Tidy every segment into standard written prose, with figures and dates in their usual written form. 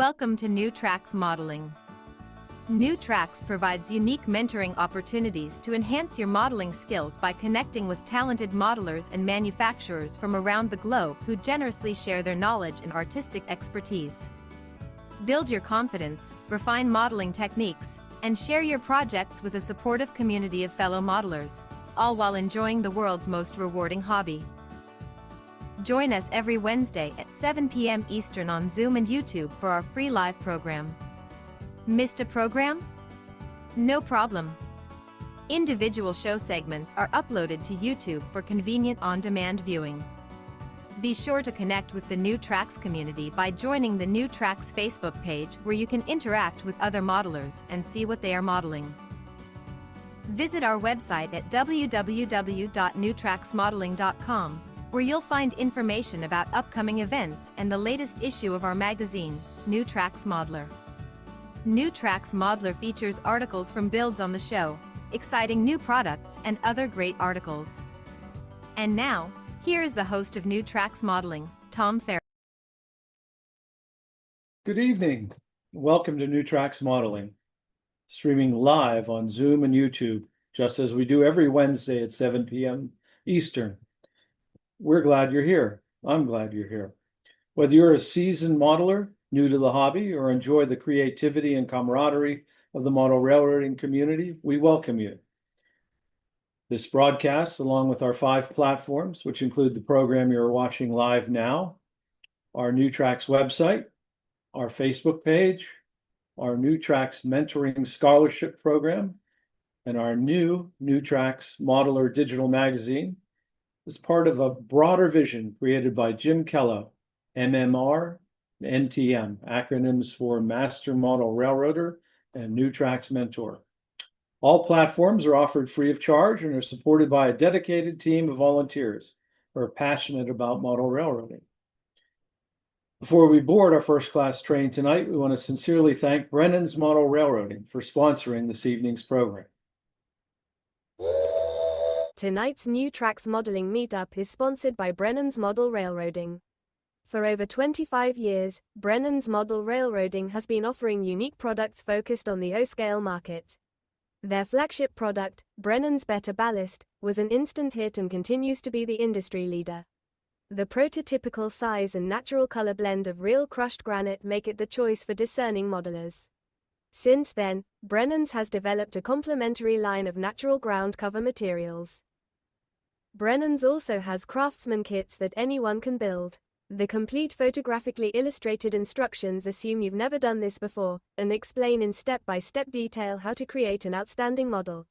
Welcome to New Tracks Modeling. New Tracks provides unique mentoring opportunities to enhance your modeling skills by connecting with talented modelers and manufacturers from around the globe who generously share their knowledge and artistic expertise. Build your confidence, refine modeling techniques, and share your projects with a supportive community of fellow modelers, all while enjoying the world's most rewarding hobby. Join us every Wednesday at 7 p.m. Eastern on Zoom and YouTube for our free live program. Missed a program? No problem. Individual show segments are uploaded to YouTube for convenient on-demand viewing. Be sure to connect with the New Tracks community by joining the New Tracks Facebook page, where you can interact with other modelers and see what they are modeling. Visit our website at www.newtracksmodeling.com, where you'll find information about upcoming events and the latest issue of our magazine, New Tracks Modeler. New Tracks Modeler features articles from builds on the show, exciting new products, and other great articles. And now, here is the host of New Tracks Modeling, Tom Farrell. Good evening. Welcome to New Tracks Modeling, streaming live on Zoom and YouTube, just as we do every Wednesday at 7 p.m. Eastern. We're glad you're here. I'm glad you're here. Whether you're a seasoned modeler, new to the hobby, or enjoy the creativity and camaraderie of the model railroading community, we welcome you. This broadcast, along with our 5 platforms, which include the program you're watching live now, our New Tracks website, our Facebook page, our New Tracks Mentoring Scholarship Program, and our new Tracks Modeler digital magazine, is part of a broader vision created by Jim Kello, NMR, NTM, acronyms for Master Model Railroader and New Tracks Mentor. All platforms are offered free of charge and are supported by a dedicated team of volunteers who are passionate about model railroading. Before we board our first-class train tonight, we want to sincerely thank Brennan's Model Railroading for sponsoring this evening's program. Tonight's New Tracks Modeling Meetup is sponsored by Brennan's Model Railroading. For over 25 years, Brennan's Model Railroading has been offering unique products focused on the O-scale market. Their flagship product, Brennan's Better Ballast, was an instant hit and continues to be the industry leader. The prototypical size and natural color blend of real crushed granite make it the choice for discerning modelers. Since then, Brennan's has developed a complementary line of natural ground cover materials. Brennan's also has craftsman kits that anyone can build. The complete photographically illustrated instructions assume you've never done this before, and explain in step-by-step detail how to create an outstanding model.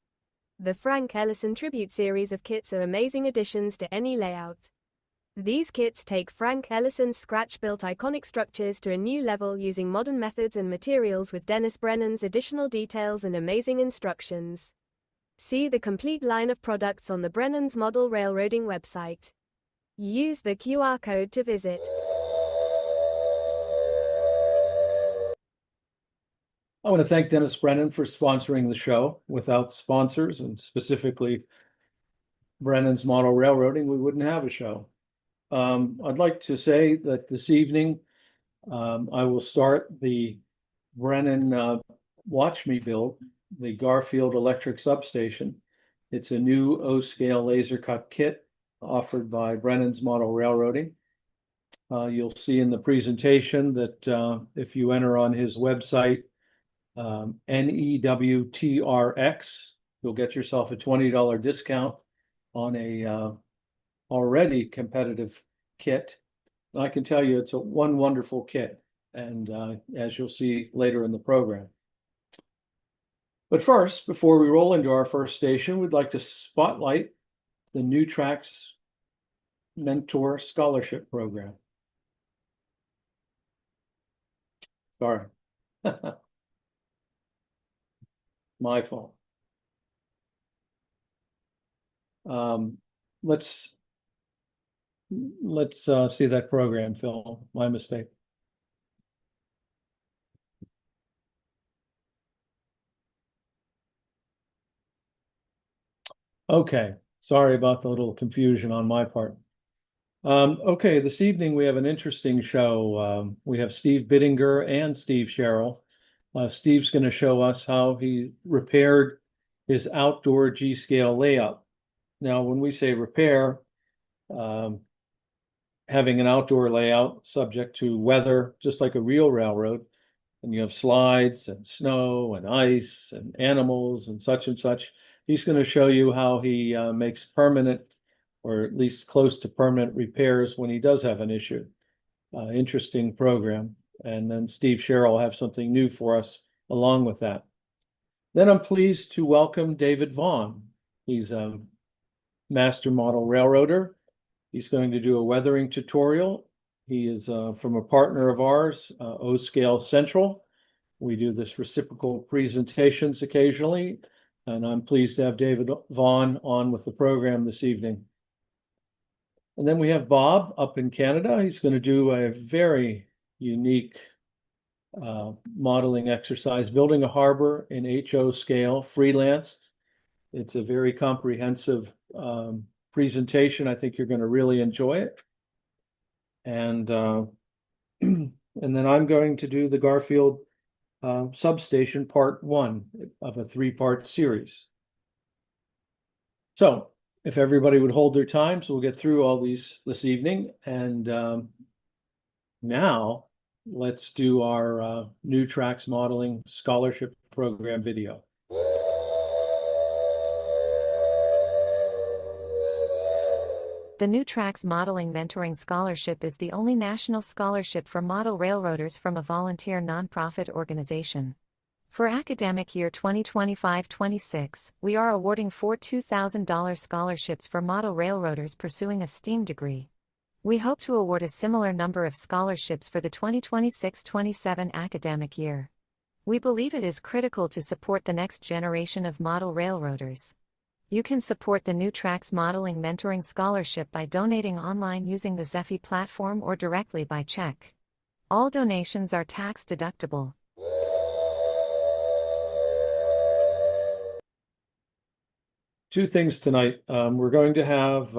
The Frank Ellison Tribute series of kits are amazing additions to any layout. These kits take Frank Ellison's scratch-built iconic structures to a new level using modern methods and materials with Dennis Brennan's additional details and amazing instructions. See the complete line of products on the Brennan's Model Railroading website. Use the QR code to visit. I want to thank Dennis Brennan for sponsoring the show. Without sponsors, and specifically Brennan's Model Railroading, we wouldn't have a show. I'd like to say that this evening I will start the Brennan Watch Me build, the Garfield electric substation. It's a new O-scale laser cut kit offered by Brennan's Model Railroading. You'll see in the presentation that if you enter on his website, NEWTRX, you'll get yourself a $20 discount on a already competitive kit. And I can tell you it's one wonderful kit, and as you'll see later in the program. But first, before we roll into our first station, we'd like to spotlight the New Tracks Mentor Scholarship Program. Sorry. My fault. Let's see that program, Phil. My mistake. Okay, sorry about the little confusion on my part. Okay, this evening we have an interesting show. We have Steve Bittenger and Steve Sherrill. Steve's going to show us how he repaired his outdoor G-scale layout. Now, when we say repair, um, having an outdoor layout subject to weather, just like a real railroad, and you have slides and snow and ice and animals and such. He's going to show you how he makes permanent or at least close to permanent repairs when he does have an issue. Interesting program. And then Steve Sherrill will have something new for us along with that. Then I'm pleased to welcome David Vaughn. He's a master model railroader. He's going to do a weathering tutorial. He is from a partner of ours, O-Scale Central. We do this reciprocal presentations occasionally, and I'm pleased to have David Vaughn on with the program this evening. And then we have Bob up in Canada. He's going to do a very unique modeling exercise, building a harbor in HO scale, freelanced. It's a very comprehensive presentation. I think you're going to really enjoy it. And and then I'm going to do the Garfield Substation Part 1 of a 3-part series. So if everybody would hold their time, so we'll get through all these this evening. And now let's do our New Tracks Modeling Scholarship Program video. The New Tracks Modeling Mentoring Scholarship is the only national scholarship for model railroaders from a volunteer nonprofit organization. For academic year 2025-26, we are awarding 4 $2,000 scholarships for model railroaders pursuing a STEAM degree. We hope to award a similar number of scholarships for the 2026-27 academic year. We believe it is critical to support the next generation of model railroaders. You can support the New Tracks Modeling Mentoring Scholarship by donating online using the Zephy platform or directly by check. All donations are tax deductible. Two things tonight. We're going to have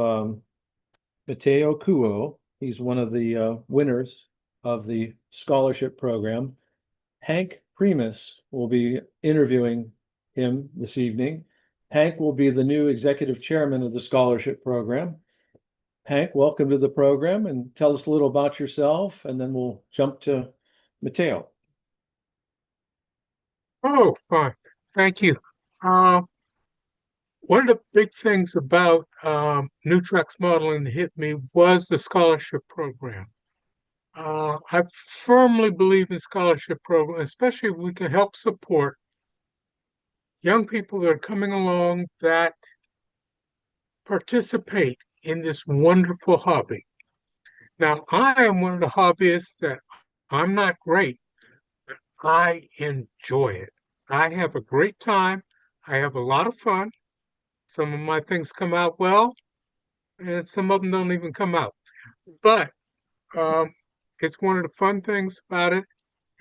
Mateo Kuo. He's one of the winners of the scholarship program. Hank Primas will be interviewing him this evening. Hank will be the new executive chairman of the scholarship program. Hank, welcome to the program, and tell us a little about yourself, and then we'll jump to Mateo. Oh, fine. Thank you. One of the big things about New Tracks Modeling that hit me was the scholarship program. I firmly believe in scholarship program, especially if we can help support young people that are coming along that participate in this wonderful hobby. Now, I am one of the hobbyists that I'm not great, but I enjoy it. I have a great time. I have a lot of fun. Some of my things come out well, and some of them don't even come out. But it's one of the fun things about it,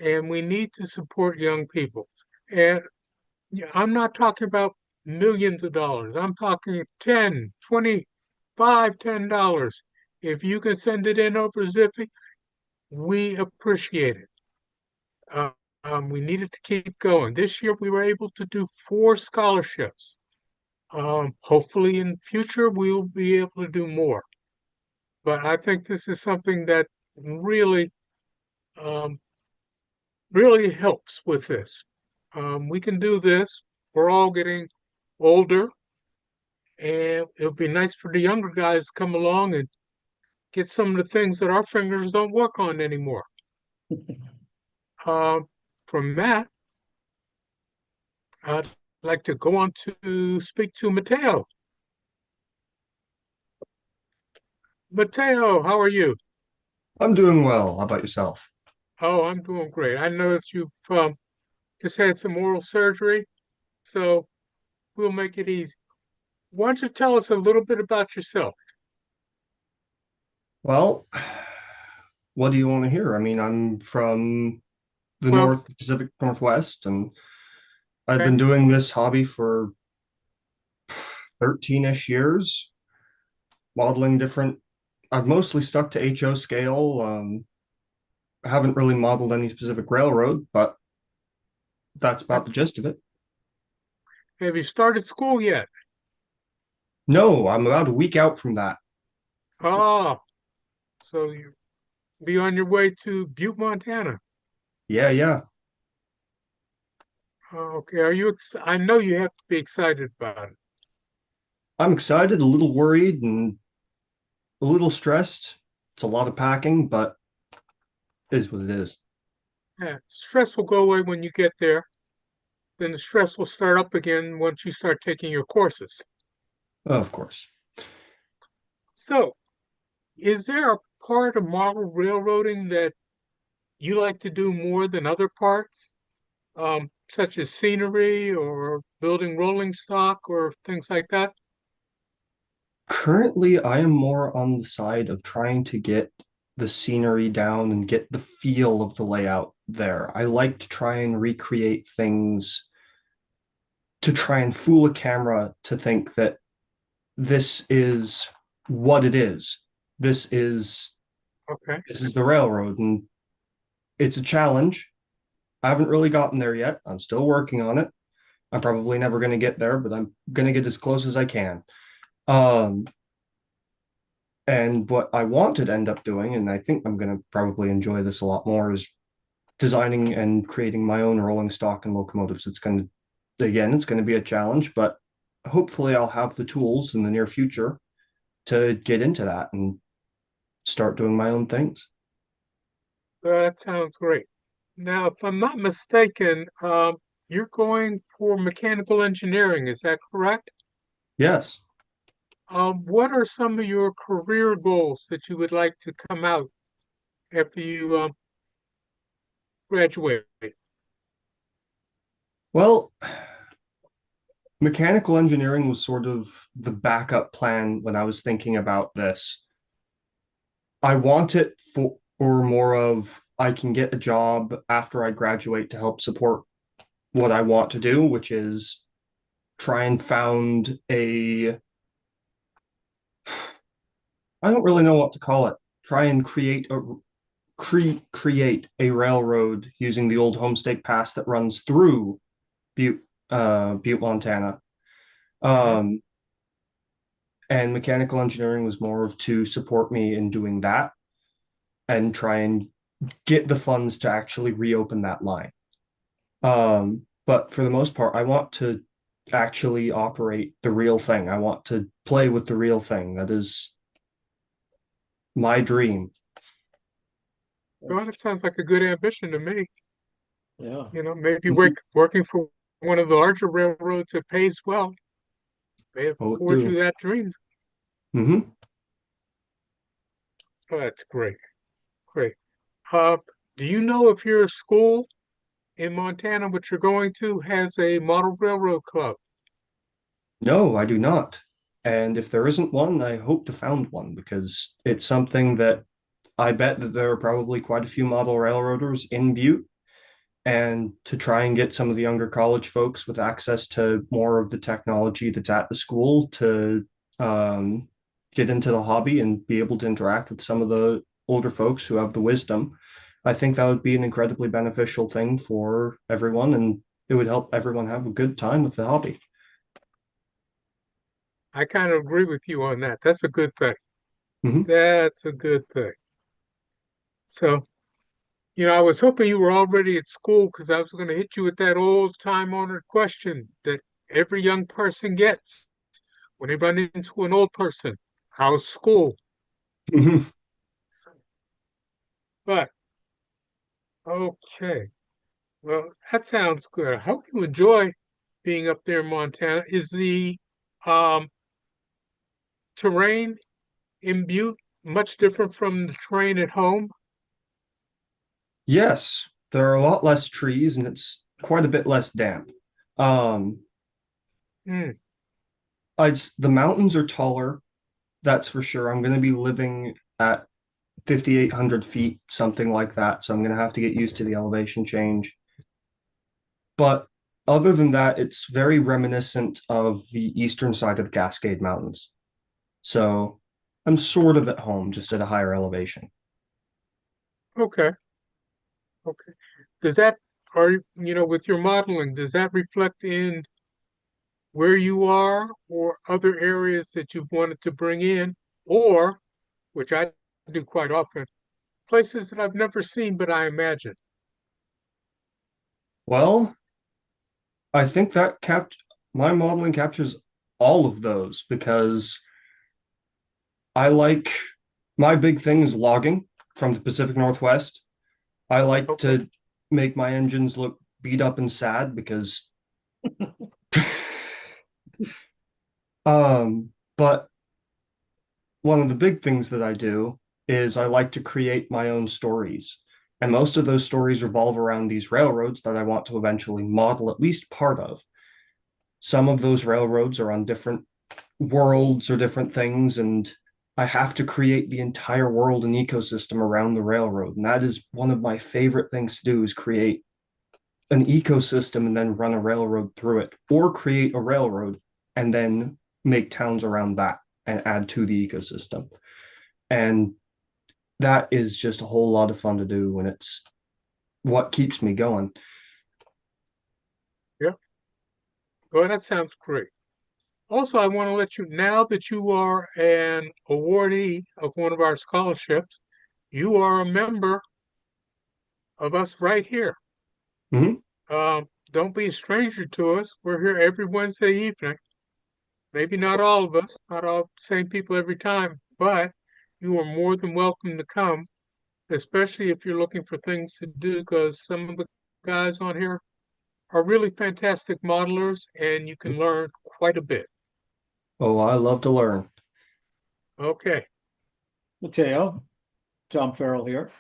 and we need to support young people. And I'm not talking about millions of dollars. I'm talking 10, 25, $10. If you can send it in over Zippy, we appreciate it. We needed to keep going. This year we were able to do 4 scholarships. Hopefully in the future we'll be able to do more. But I think this is something that really, really helps with this. We can do this. We're all getting older, and it'll be nice for the younger guys to come along and get some of the things that our fingers don't work on anymore. From that, I'd like to go on to speak to Mateo. Mateo, how are you? I'm doing well. How about yourself? Oh, I'm doing great. I know that you've just had some oral surgery, so we'll make it easy. Why don't you tell us a little bit about yourself? Well, what do you want to hear? I mean, I'm from the Well, North Pacific Northwest, and I've okay, been doing this hobby for 13-ish years, modeling different I've mostly stuck to HO scale. I haven't really modeled any specific railroad, but that's about the gist of it. Have you started school yet? No, I'm about a week out from that. Oh, so you be on your way to Butte, Montana. Yeah, yeah. Okay, are you I know you have to be excited about it. I'm excited, a little worried, and a little stressed. It's a lot of packing, but it is what it is. Yeah, stress will go away when you get there. Then the stress will start up again once you start taking your courses. Of course. So, is there a part of model railroading that you like to do more than other parts, such as scenery or building rolling stock or things like that? Currently, I am more on the side of trying to get the scenery down and get the feel of the layout there. I like to try and recreate things to try and fool a camera to think that this is what it is. This is Okay. this is the railroad, and it's a challenge. I haven't really gotten there yet. I'm still working on it. I'm probably never going to get there, but I'm going to get as close as I can. Um, and what I want to end up doing, and I think I'm going to probably enjoy this a lot more, is designing and creating my own rolling stock and locomotives. It's going to, again, it's going to be a challenge, but hopefully I'll have the tools in the near future to get into that and start doing my own things. That sounds great. Now, if I'm not mistaken, you're going for mechanical engineering, is that correct? Yes. What are some of your career goals that you would like to come out after you graduate? Well, mechanical engineering was sort of the backup plan when I was thinking about this. I want it for more of I can get a job after I graduate to help support what I want to do, which is try and found a I don't really know what to call it. Try and create a railroad using the old Homestake Pass that runs through Butte, Montana. Um, and mechanical engineering was more of to support me in doing that and try and get the funds to actually reopen that line. But for the most part, I want to actually operate the real thing. I want to play with the real thing. That is my dream. Well, that sounds like a good ambition to me. Yeah. You know, maybe Mhm. working for one of the larger railroads that pays well may Both afford you do. that dream. Mm-hmm. Oh, that's great. Great. Uh, do you know if your school in Montana, which you're going to, has a model railroad club? No, I do not. And if there isn't one, I hope to found one because it's something that I bet that there are probably quite a few model railroaders in Butte. And to try and get some of the younger college folks with access to more of the technology that's at the school to um, get into the hobby and be able to interact with some of the older folks who have the wisdom, I think that would be an incredibly beneficial thing for everyone, and it would help everyone have a good time with the hobby. I kind of agree with you on that. That's a good thing. Mhm. That's a good thing. So, I was hoping you were already at school because I was going to hit you with that old time-honored question that every young person gets when they run into an old person. How's school? Mhm. But, okay. Well, that sounds good. I hope you enjoy being up there in Montana. Is the um, terrain in Butte much different from the terrain at home? Yes, there are a lot less trees and it's quite a bit less damp. Um, Hmm. the mountains are taller, that's for sure. I'm going to be living at 5,800 feet, something like that. So I'm going to have to get used to the elevation change. But other than that, it's very reminiscent of the eastern side of the Cascade Mountains. So I'm sort of at home, just at a higher elevation. Okay. Okay. Does that, with your modeling, does that reflect in where you are or other areas that you've wanted to bring in, or, which I do quite often, places that I've never seen, but I imagine? Well, I think that my modeling captures all of those because I like my big thing is logging from the Pacific Northwest. I like Okay. to make my engines look beat up and sad because but one of the big things that I do is I like to create my own stories. And most of those stories revolve around these railroads that I want to eventually model at least part of. Some of those railroads are on different worlds or different things, and I have to create the entire world and ecosystem around the railroad. And that is one of my favorite things to do is create an ecosystem and then run a railroad through it, or create a railroad and then make towns around that and add to the ecosystem. And that is just a whole lot of fun to do, and it's what keeps me going. Yeah. Well, that sounds great. Also, I want to let you, now that you are an awardee of one of our scholarships, you are a member of us right here. Mhm. Don't be a stranger to us. We're here every Wednesday evening. Maybe not all of us, not all the same people every time, but you are more than welcome to come, especially if you're looking for things to do, because some of the guys on here are really fantastic modelers and you can learn quite a bit. Oh, I love to learn. Okay. Mateo, Tom Farrell here.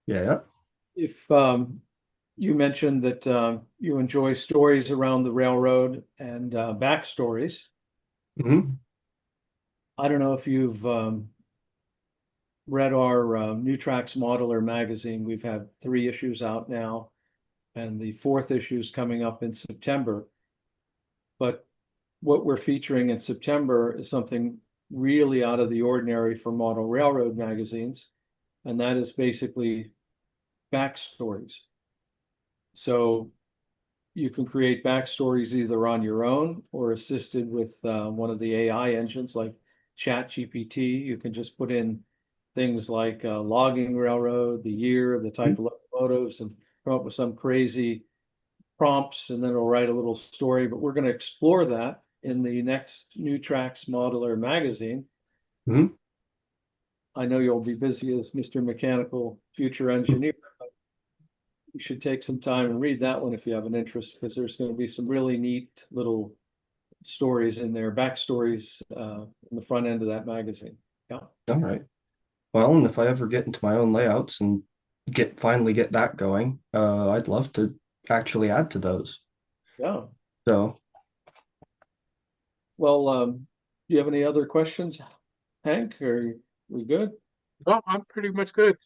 Yeah. If you mentioned that you enjoy stories around the railroad and backstories. Mhm. I don't know if you've read our New Tracks Modeler magazine. We've had 3 issues out now, and the 4th issue is coming up in September. But what we're featuring in September is something really out of the ordinary for model railroad magazines, and that is basically backstories. So you can create backstories either on your own or assisted with one of the AI engines like ChatGPT. You can just put in things like logging railroad, the year, the type of locomotives, and come up with some crazy prompts, and then it'll write a little story. But we're going to explore that in the next New Tracks Modeler magazine. Mhm. I know you'll be busy as Mr. Mechanical Future Engineer. You should take some time and read that one if you have an interest, because there's going to be some really neat little stories in there, backstories in the front end of that magazine. Yeah. All right. Well, and if I ever get into my own layouts and finally get that going, I'd love to actually add to those. Yeah. So, Well, do you have any other questions, Hank? Are we good? Well, I'm pretty much good.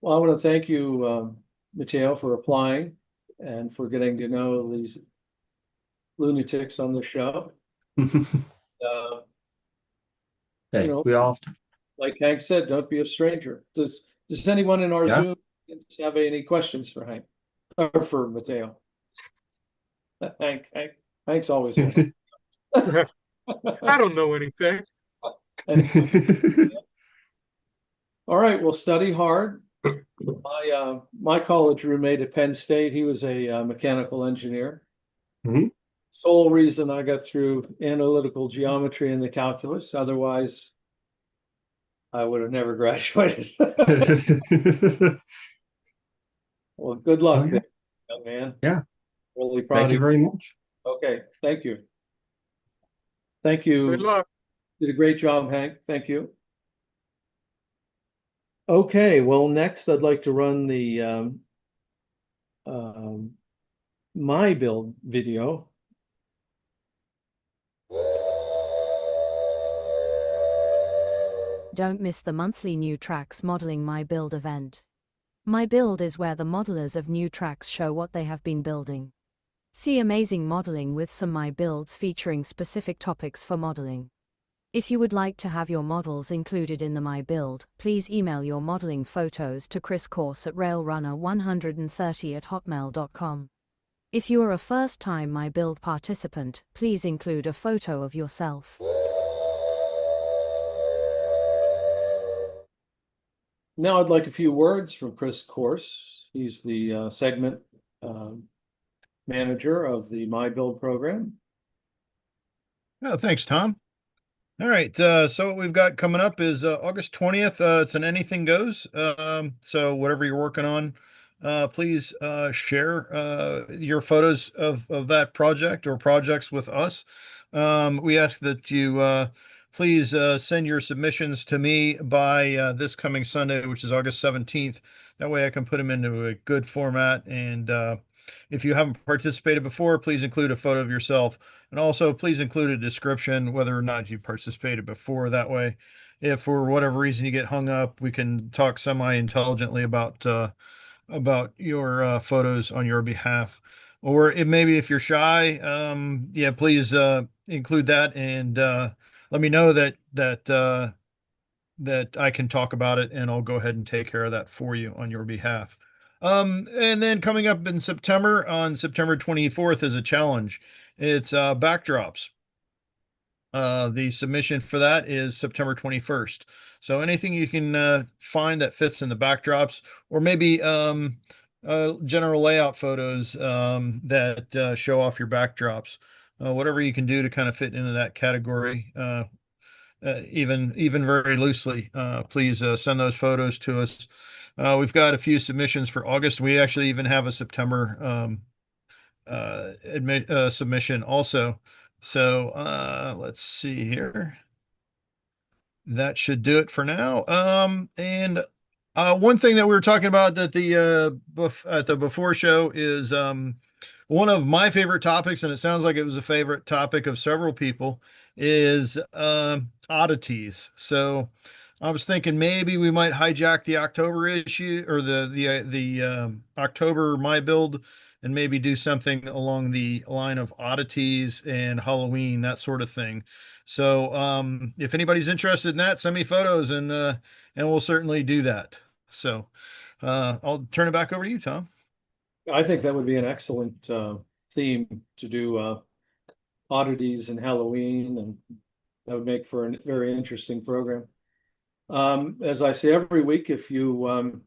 Well, I want to thank you, Mateo, for applying and for getting to know these lunatics on the show. Uh, hey, we all like Hank said, don't be a stranger. Does anyone in our yeah. Zoom have any questions for Hank or for Mateo? Hank's always one. I don't know anything. All right, well, study hard. My college roommate at Penn State, he was a mechanical engineer. Mhm. Sole reason I got through analytical geometry and the calculus. Otherwise, I would have never graduated. Well, good luck, Oh, yeah. there, young man. Yeah. Really proud Thank of you you. very much. Okay, thank you. Thank Good you. luck. Did a great job, Hank. Thank you. Okay, well, next I'd like to run the my build video. Don't miss the monthly New Tracks Modeling My Build event. My Build is where the modelers of New Tracks show what they have been building. See amazing modeling with some My Builds featuring specific topics for modeling. If you would like to have your models included in the My Build, please email your modeling photos to chriscourse@railrunner130@hotmail.com. If you are a first-time My Build participant, please include a photo of yourself. Now I'd like a few words from Chris Course. He's the segment manager of the My Build program. Oh, thanks, Tom. All right, so what we've got coming up is August 20th. It's an anything goes. So whatever you're working on, please share your photos of that project or projects with us. We ask that you please send your submissions to me by this coming Sunday, which is August 17th. That way I can put them into a good format. And if you haven't participated before, please include a photo of yourself. And also, please include a description, whether or not you participated before. That way, if for whatever reason you get hung up, we can talk semi-intelligently about your photos on your behalf. Or maybe if you're shy, yeah, please include that and let me know that I can talk about it, and I'll go ahead and take care of that for you on your behalf. And then coming up in September, on September 24th, is a challenge. It's backdrops. The submission for that is September 21st. So anything you can find that fits in the backdrops, or maybe general layout photos that show off your backdrops. Whatever you can do to kind of fit into that category, even very loosely, please send those photos to us. We've got a few submissions for August. We actually even have a September submission also. So let's see here. That should do it for now. And one thing that we were talking about at the before show is one of my favorite topics, and it sounds like it was a favorite topic of several people, is oddities. So I was thinking maybe we might hijack the October issue, or the October My Build, and maybe do something along the line of oddities and Halloween, that sort of thing. So if anybody's interested in that, send me photos, and we'll certainly do that. So I'll turn it back over to you, Tom. I think that would be an excellent theme to do oddities and Halloween, and that would make for a very interesting program. As I say every week, if you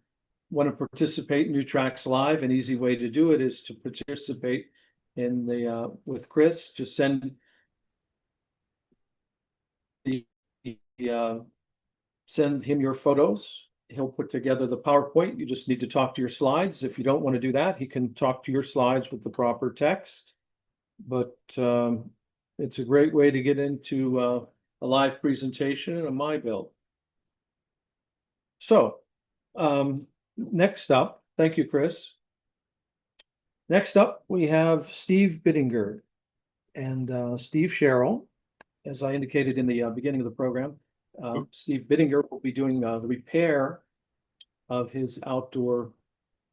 want to participate in New Tracks Live, an easy way to do it is to participate in the with Chris. Just send him your photos. He'll put together the PowerPoint. You just need to talk to your slides. If you don't want to do that, he can talk to your slides with the proper text. But it's a great way to get into a live presentation and a My Build. So next up, thank you, Chris. Next up, we have Steve Bittenger and Steve Sherrill. As I indicated in the beginning of the program, Steve Bittenger will be doing the repair of his outdoor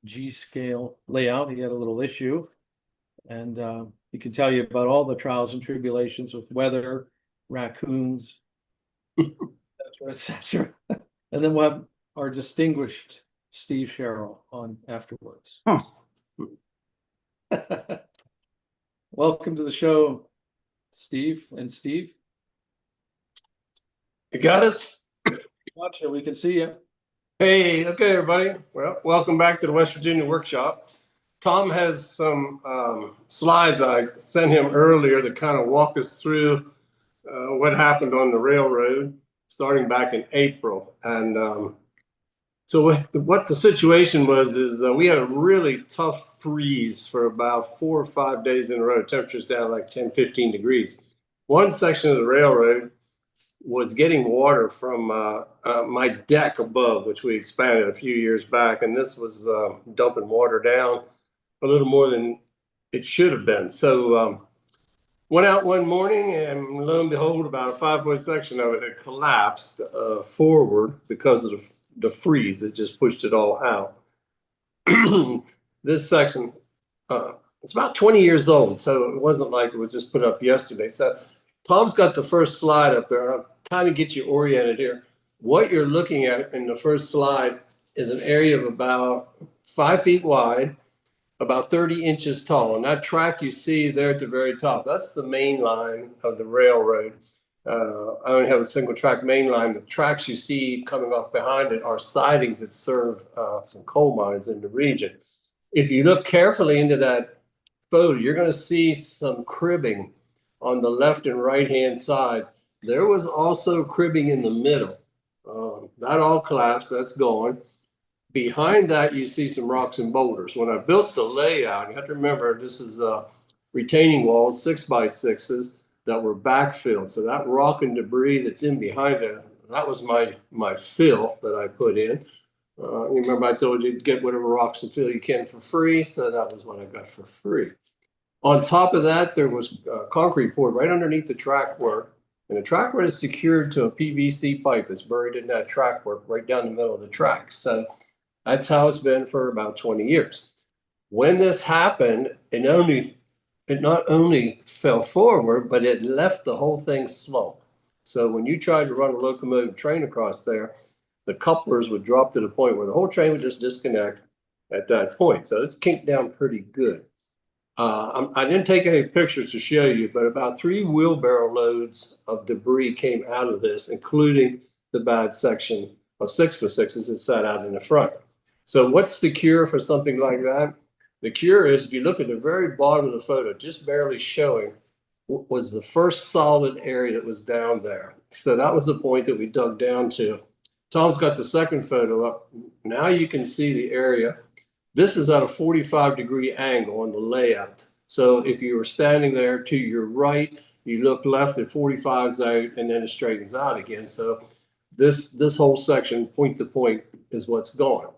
G-scale layout. He had a little issue, and he can tell you about all the trials and tribulations with weather, raccoons, etc., etc. And then we'll have our distinguished Steve Sherrill on afterwards. Huh. Welcome to the show, Steve and Steve. You got us? Watch it, we can see you. Hey, okay, everybody. Well, welcome back to the West Virginia workshop. Tom has some slides I sent him earlier to kind of walk us through what happened on the railroad starting back in April. And so what the situation was is we had a really tough freeze for about 4 or 5 days in a row. Temperatures down like 10, 15 degrees. One section of the railroad was getting water from my deck above, which we expanded a few years back. And this was dumping water down a little more than it should have been. So went out one morning, and lo and behold, about a 5-foot section of it had collapsed forward because of the freeze. It just pushed it all out. This section, it's about 20 years old, so it wasn't like it was just put up yesterday. So Tom's got the first slide up there. I'll kind of get you oriented here. What you're looking at in the first slide is an area of about 5 feet wide, about 30 inches tall. And that track you see there at the very top, that's the main line of the railroad. I only have a single track main line. The tracks you see coming off behind it are sidings that serve some coal mines in the region. If you look carefully into that photo, you're going to see some cribbing on the left and right hand sides. There was also cribbing in the middle. That all collapsed, that's gone. Behind that, you see some rocks and boulders. When I built the layout, you have to remember this is retaining walls, 6x6s that were backfilled. So that rock and debris that's in behind it, that was my fill that I put in. You remember I told you to get whatever rocks and fill you can for free. So that was what I got for free. On top of that, there was concrete poured right underneath the track work. And the track work is secured to a PVC pipe that's buried in that track work right down the middle of the track. So that's how it's been for about 20 years. When this happened, it not only fell forward, but it left the whole thing slump. So when you tried to run a locomotive train across there, the couplers would drop to the point where the whole train would just disconnect at that point. So it's kinked down pretty good. I didn't take any pictures to show you, but about 3 wheelbarrow loads of debris came out of this, including the bad section of 6x6s that sat out in the front. So what's the cure for something like that? The cure is, if you look at the very bottom of the photo, just barely showing, was the first solid area that was down there. So that was the point that we dug down to. Tom's got the second photo up. Now you can see the area. This is at a 45-degree angle on the layout. So if you were standing there to your right, you look left at 45's out, and then it straightens out again. So this whole section, point to point, is what's going.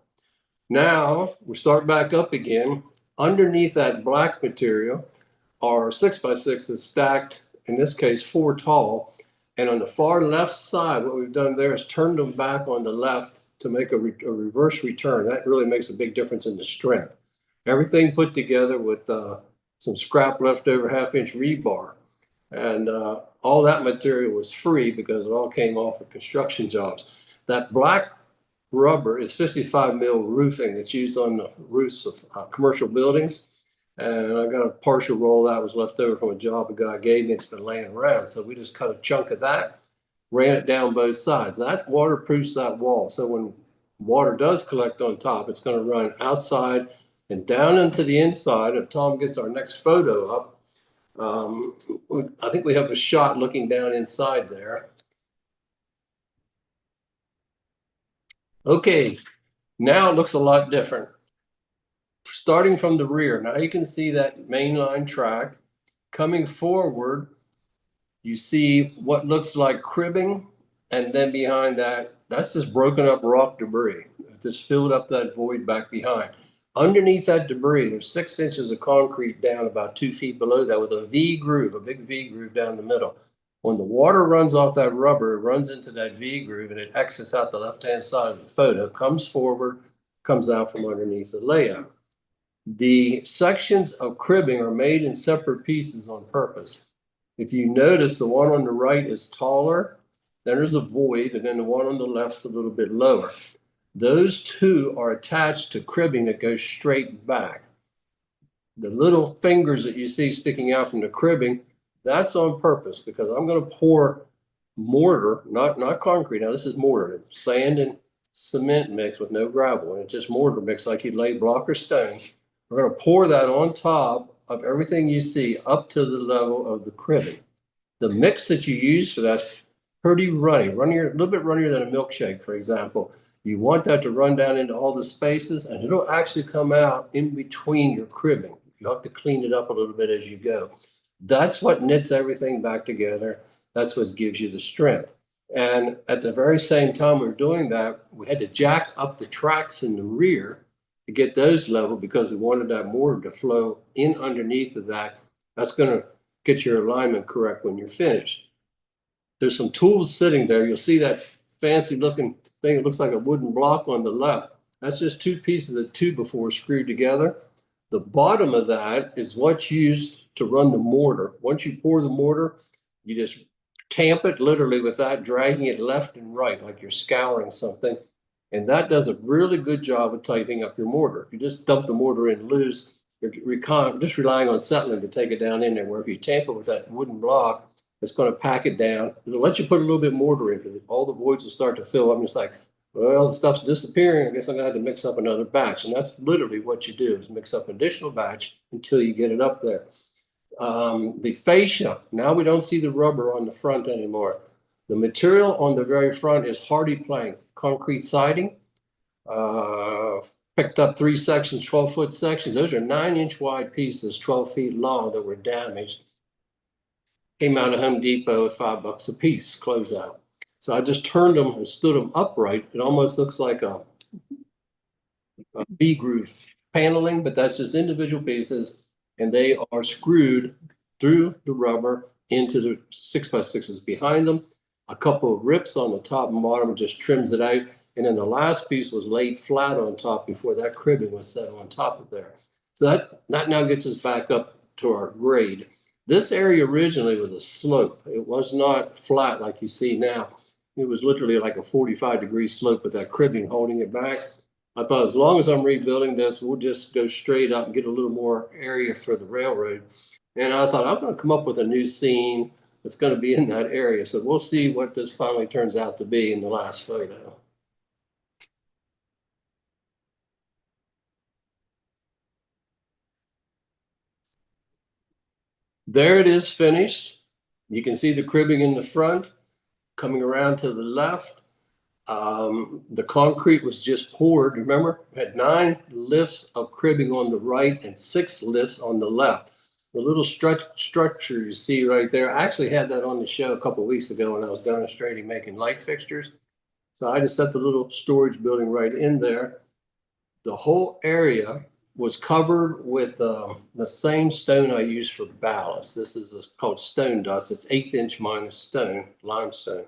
Now we start back up again. Underneath that black material are 6x6s stacked, in this case 4 tall. And on the far left side, what we've done there is turned them back on the left to make a reverse return. That really makes a big difference in the strength. Everything put together with some scrap leftover 1/2-inch rebar. And all that material was free because it all came off of construction jobs. That black rubber is 55 mil roofing that's used on the roofs of commercial buildings. And I got a partial roll that was left over from a job a guy gave me. It's been laying around. So we just cut a chunk of that, ran it down both sides. That waterproofs that wall. So when water does collect on top, it's going to run outside and down into the inside. If Tom gets our next photo up, I think we have a shot looking down inside there. Okay, now it looks a lot different. Starting from the rear, now you can see that mainline track. Coming forward, you see what looks like cribbing, and then behind that, that's just broken up rock debris. It just filled up that void back behind. Underneath that debris, there's 6 inches of concrete down about 2 feet below that with a V groove, a big V groove down the middle. When the water runs off that rubber, it runs into that V groove and it exits out the left-hand side of the photo, comes forward, comes out from underneath the layout. The sections of cribbing are made in separate pieces on purpose. If you notice, the one on the right is taller, then there's a void, and then the one on the left's a little bit lower. Those two are attached to cribbing that goes straight back. The little fingers that you see sticking out from the cribbing, that's on purpose because I'm going to pour mortar, not concrete. Now this is mortar, sand and cement mix with no gravel, and it's just mortar mix like you'd lay block or stone. We're going to pour that on top of everything you see up to the level of the cribbing. The mix that you use for that's pretty runnier, a little bit runnier than a milkshake, for example. You want that to run down into all the spaces, and it'll actually come out in between your cribbing. You have to clean it up a little bit as you go. That's what knits everything back together. That's what gives you the strength. And at the very same time we were doing that, we had to jack up the tracks in the rear to get those level because we wanted that mortar to flow in underneath of that. That's going to get your alignment correct when you're finished. There's some tools sitting there. You'll see that fancy looking thing. It looks like a wooden block on the left. That's just 2 pieces of 2x4 screwed together. The bottom of that is what's used to run the mortar. Once you pour the mortar, You just tamp it literally without dragging it left and right, like you're scouring something. And that does a really good job of tightening up your mortar. If you just dump the mortar in loose, you're just relying on settling to take it down in there, where if you tamp it with that wooden block, it's going to pack it down. It'll let you put a little bit mortar into it. All the voids will start to fill up. And it's like, well, the stuff's disappearing. I guess I'm going to have to mix up another batch. And that's literally what you do, is mix up an additional batch until you get it up there. The fascia, now we don't see the rubber on the front anymore. The material on the very front is hardy plank, concrete siding. Picked up 3 sections, 12-foot sections. Those are 9-inch wide pieces, 12 feet long, that were damaged. Came out of Home Depot at $5 a piece, closeout. So I just turned them and stood them upright. It almost looks like a V-groove paneling, but that's just individual pieces, and they are screwed through the rubber into the 6x6s behind them. A couple of rips on the top and bottom just trims it out. And then the last piece was laid flat on top before that cribbing was set on top of there. So that now gets us back up to our grade. This area originally was a slope. It was not flat like you see now. It was literally like a 45-degree slope with that cribbing holding it back. I thought, as long as I'm rebuilding this, we'll just go straight up and get a little more area for the railroad. And I thought, I'm going to come up with a new scene that's going to be in that area. So we'll see what this finally turns out to be in the last photo. There it is, finished. You can see the cribbing in the front, coming around to the left. The concrete was just poured, remember? It had 9 lifts of cribbing on the right and 6 lifts on the left. The little structure you see right there, I actually had that on the show a couple of weeks ago when I was demonstrating making light fixtures. So I just set the little storage building right in there. The whole area was covered with the same stone I use for ballast. This is called stone dust. It's 1/8 inch minus stone, limestone.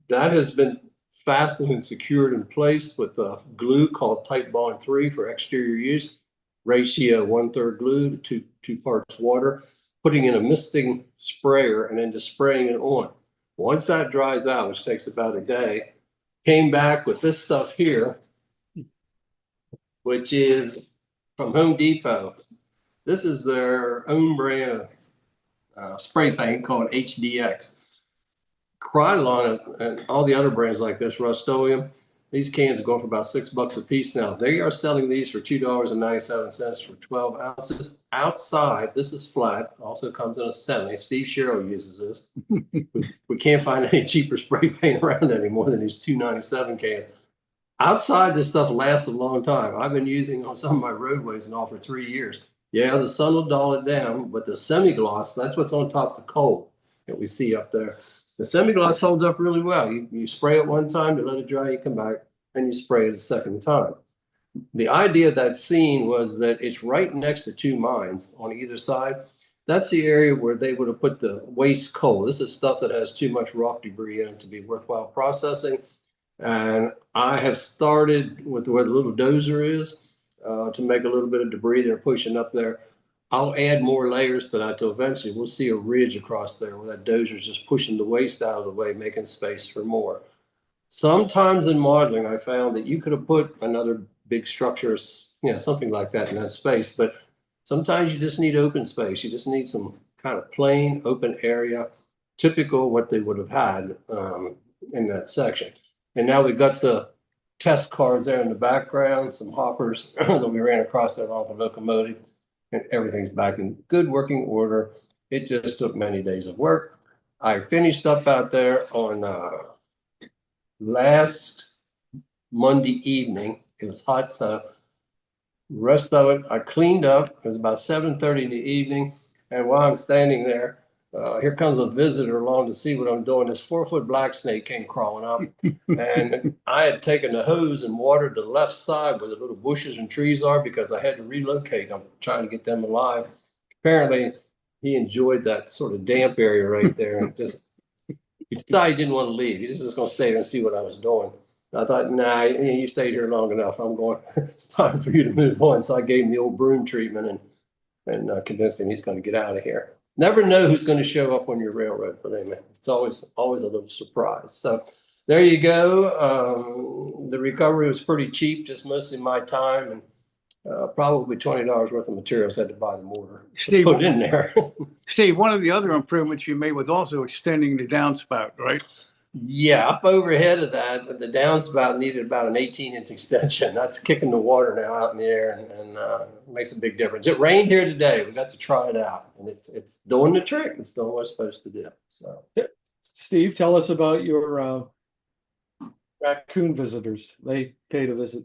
That has been fastened and secured in place with a glue called Type Bond 3 for exterior use. Ratio 1/3 glue to 2 parts water, putting in a misting sprayer and then just spraying it on. Once that dries out, which takes about a day, came back with this stuff here, which is from Home Depot. This is their own brand of spray paint called HDX. Krylon and all the other brands like this, Rust-Oleum, these cans are going for about $6 a piece now. They are selling these for $2.97 for 12 ounces. Outside, this is flat, also comes in a semi. Steve Sherrill uses this. We can't find any cheaper spray paint around anymore than these $2.97 cans. Outside, this stuff lasts a long time. I've been using on some of my roadways and all for 3 years. Yeah, the sun will dull it down, but the semi-gloss, that's what's on top of the coal that we see up there. The semi-gloss holds up really well. You spray it one time to let it dry, you come back, and you spray it a second time. The idea of that scene was that it's right next to 2 mines on either side. That's the area where they would have put the waste coal. This is stuff that has too much rock debris in it to be worthwhile processing. And I have started with where the little dozer is to make a little bit of debris they're pushing up there. I'll add more layers to that till eventually we'll see a ridge across there where that dozer is just pushing the waste out of the way, making space for more. Sometimes in modeling, I found that you could have put another big structure, something like that in that space, but sometimes you just need open space. You just need some kind of plain open area, typical what they would have had in that section. And now we've got the test cars there in the background, some hoppers that we ran across there off the locomotive, and everything's back in good working order. It just took many days of work. I finished up out there on last Monday evening. It was hot, so the rest of it I cleaned up. It was about 7:30 in the evening, and while I'm standing there, here comes a visitor along to see what I'm doing. This 4-foot black snake came crawling up, and I had taken the hose and watered the left side where the little bushes and trees are because I had to relocate. I'm trying to get them alive. Apparently, he enjoyed that sort of damp area right there, and just he decided he didn't want to leave. He was just going to stay there and see what I was doing. I thought, nah, you stayed here long enough. I'm going. It's time for you to move on. So I gave him the old broom treatment and convinced him he's going to get out of here. never know who's going to show up on your railroad, believe me. It's always a little surprise. So there you go. The recovery was pretty cheap, just mostly my time, and probably $20 worth of materials. Had to buy the mortar to Steve, put in there. Steve, one of the other improvements you made was also extending the downspout, right? Yeah, up overhead of that, the downspout needed about an 18-inch extension. That's kicking the water now out in the air, and makes a big difference. It rained here today. We got to try it out, and it's doing the trick. It's doing what it's supposed to do. So, Steve, tell us about your raccoon visitors. They pay to visit.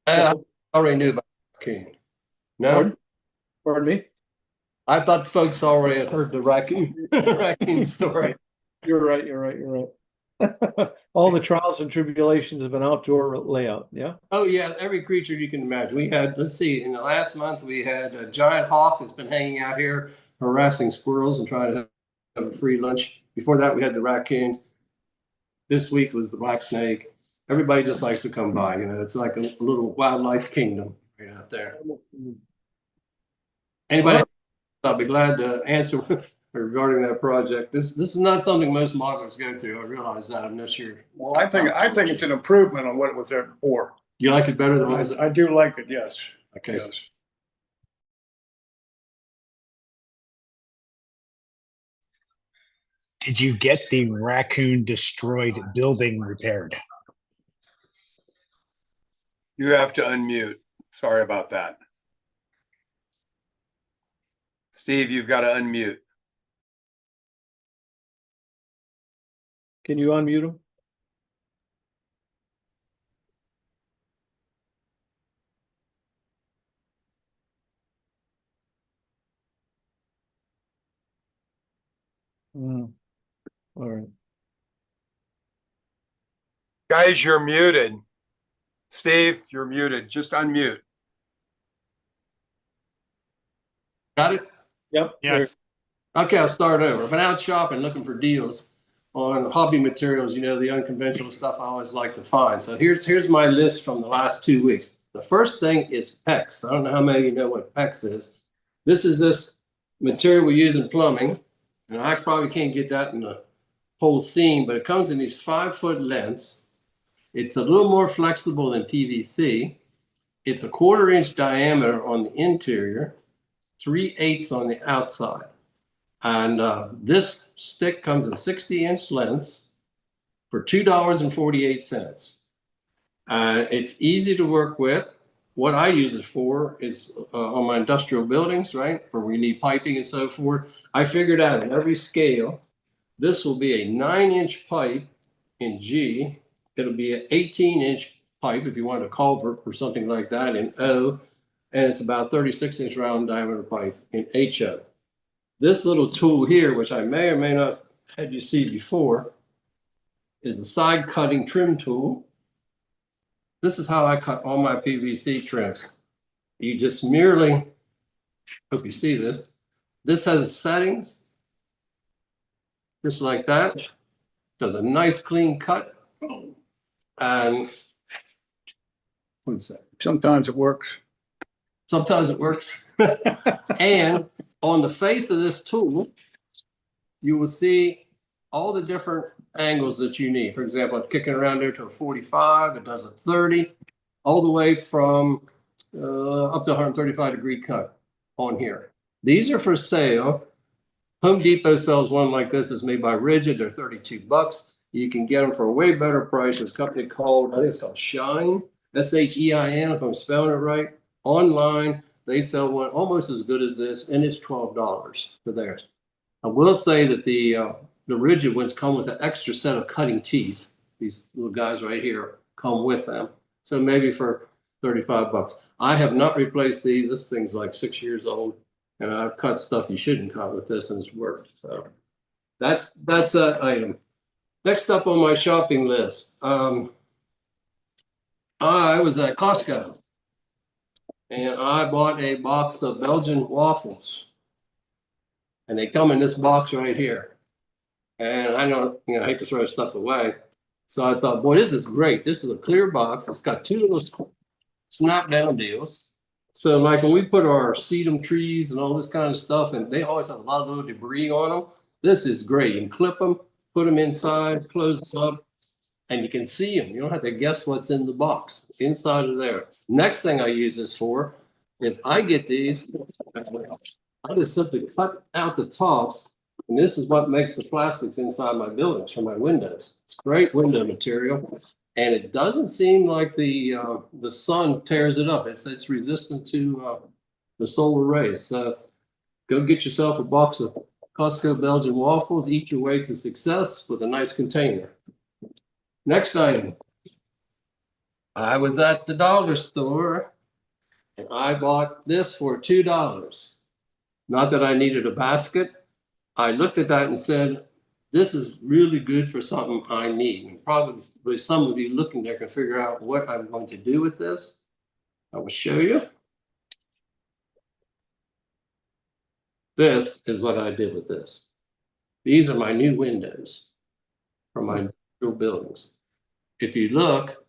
I already knew about raccoon. No, Pardon me? I thought folks already had heard the raccoon raccoon story. You're right. All the trials and tribulations of an outdoor layout. Yeah. Oh yeah, every creature you can imagine. We had, let's see, in the last month we had a giant hawk that's been hanging out here harassing squirrels and trying to have a free lunch. Before that we had the raccoons. This week was the black snake. Everybody just likes to come by. You know, it's like a little wildlife kingdom right out there. Anybody? I'll be glad to answer regarding that project. This is not something most modelers go through. I realize that. I'm not sure. Well, I think it's an improvement on what it was there before. You like it better than what was it? I do like it, yes. Okay. Yes. Did you get the raccoon destroyed building repaired? You have to unmute. Sorry about that. Steve, you've got to unmute. Can you unmute him? All right. Guys, you're muted. Steve, you're muted. Just unmute. Got it? Yep. Yes. Okay, I'll start over. I've been out shopping looking for deals on hobby materials, you know, the unconventional stuff I always like to find. So here's my list from the last 2 weeks. The first thing is PEX. I don't know how many of you know what PEX is. This is this material we use in plumbing, and I probably can't get that in the whole scene, but it comes in these 5-foot lengths. It's a little more flexible than PVC. It's a 1/4 inch diameter on the interior, 3/8 on the outside. And this stick comes in 60-inch lengths for $2.48. It's easy to work with. What I use it for is on my industrial buildings, right? For where you need piping and so forth. I figured out in every scale, this will be a 9-inch pipe in G. It'll be an 18-inch pipe if you want a culvert or something like that in O. And it's about 36-inch round diameter pipe in HO. This little tool here, which I may or may not have had you see before, is a side cutting trim tool. This is how I cut all my PVC trims. You just merely, hope you see this. This has settings, just like that. Does a nice clean cut. And what's that? Sometimes it works. Sometimes it works. And on the face of this tool, you will see all the different angles that you need. For example, I'm kicking around there to a 45, it does a 30, all the way from up to 135-degree cut on here. These are for sale. Home Depot sells one like this. It's made by Rigid. They're $32. You can get them for a way better price. There's a company called, I think it's called Shine, S-H-E-I-N, if I'm spelling it right. Online, they sell one almost as good as this, and it's $12 for theirs. I will say that the rigid ones come with an extra set of cutting teeth. These little guys right here come with them. So maybe for $35. I have not replaced these. This thing's like 6 years old, and I've cut stuff you shouldn't cut with this, and it's worked. So that's that item. Next up on my shopping list, I was at Costco. And I bought a box of Belgian waffles. And they come in this box right here. And I don't, I hate to throw stuff away. So I thought, boy, this is great. This is a clear box. It's got 2 little snap down deals. So like when we put our sedum trees and all this kind of stuff, and they always have a lot of little debris on them, this is great. You can clip them, put them inside, close them up, and you can see them. You don't have to guess what's in the box inside of there. Next thing I use this for is I get these, I just simply cut out the tops, and this is what makes the plastics inside my buildings for my windows. It's great window material, and it doesn't seem like the sun tears it up. It's resistant to the solar rays. So go get yourself a box of Costco Belgian waffles, eat your way to success with a nice container. Next item. I was at the dollar store and I bought this for $2. Not that I needed a basket. I looked at that and said, this is really good for something I need. And probably some of you looking there can figure out what I'm going to do with this. I will show you. This is what I did with this. These are my new windows for my buildings. If you look,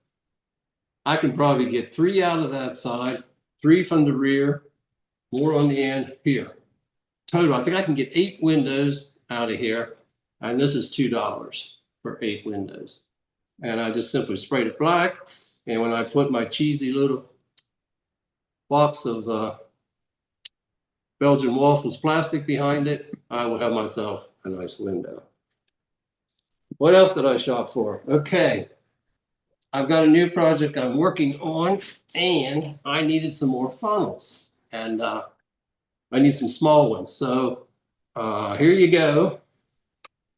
I can probably get 3 out of that side, 3 from the rear, more on the end here. Total, I think I can get 8 windows out of here, and this is $2 for 8 windows. And I just simply sprayed it black, and when I put my cheesy little box of Belgian waffles plastic behind it, I will have myself a nice window. What else did I shop for? Okay. I've got a new project I'm working on, and I needed some more funnels, and I need some small ones. So here you go.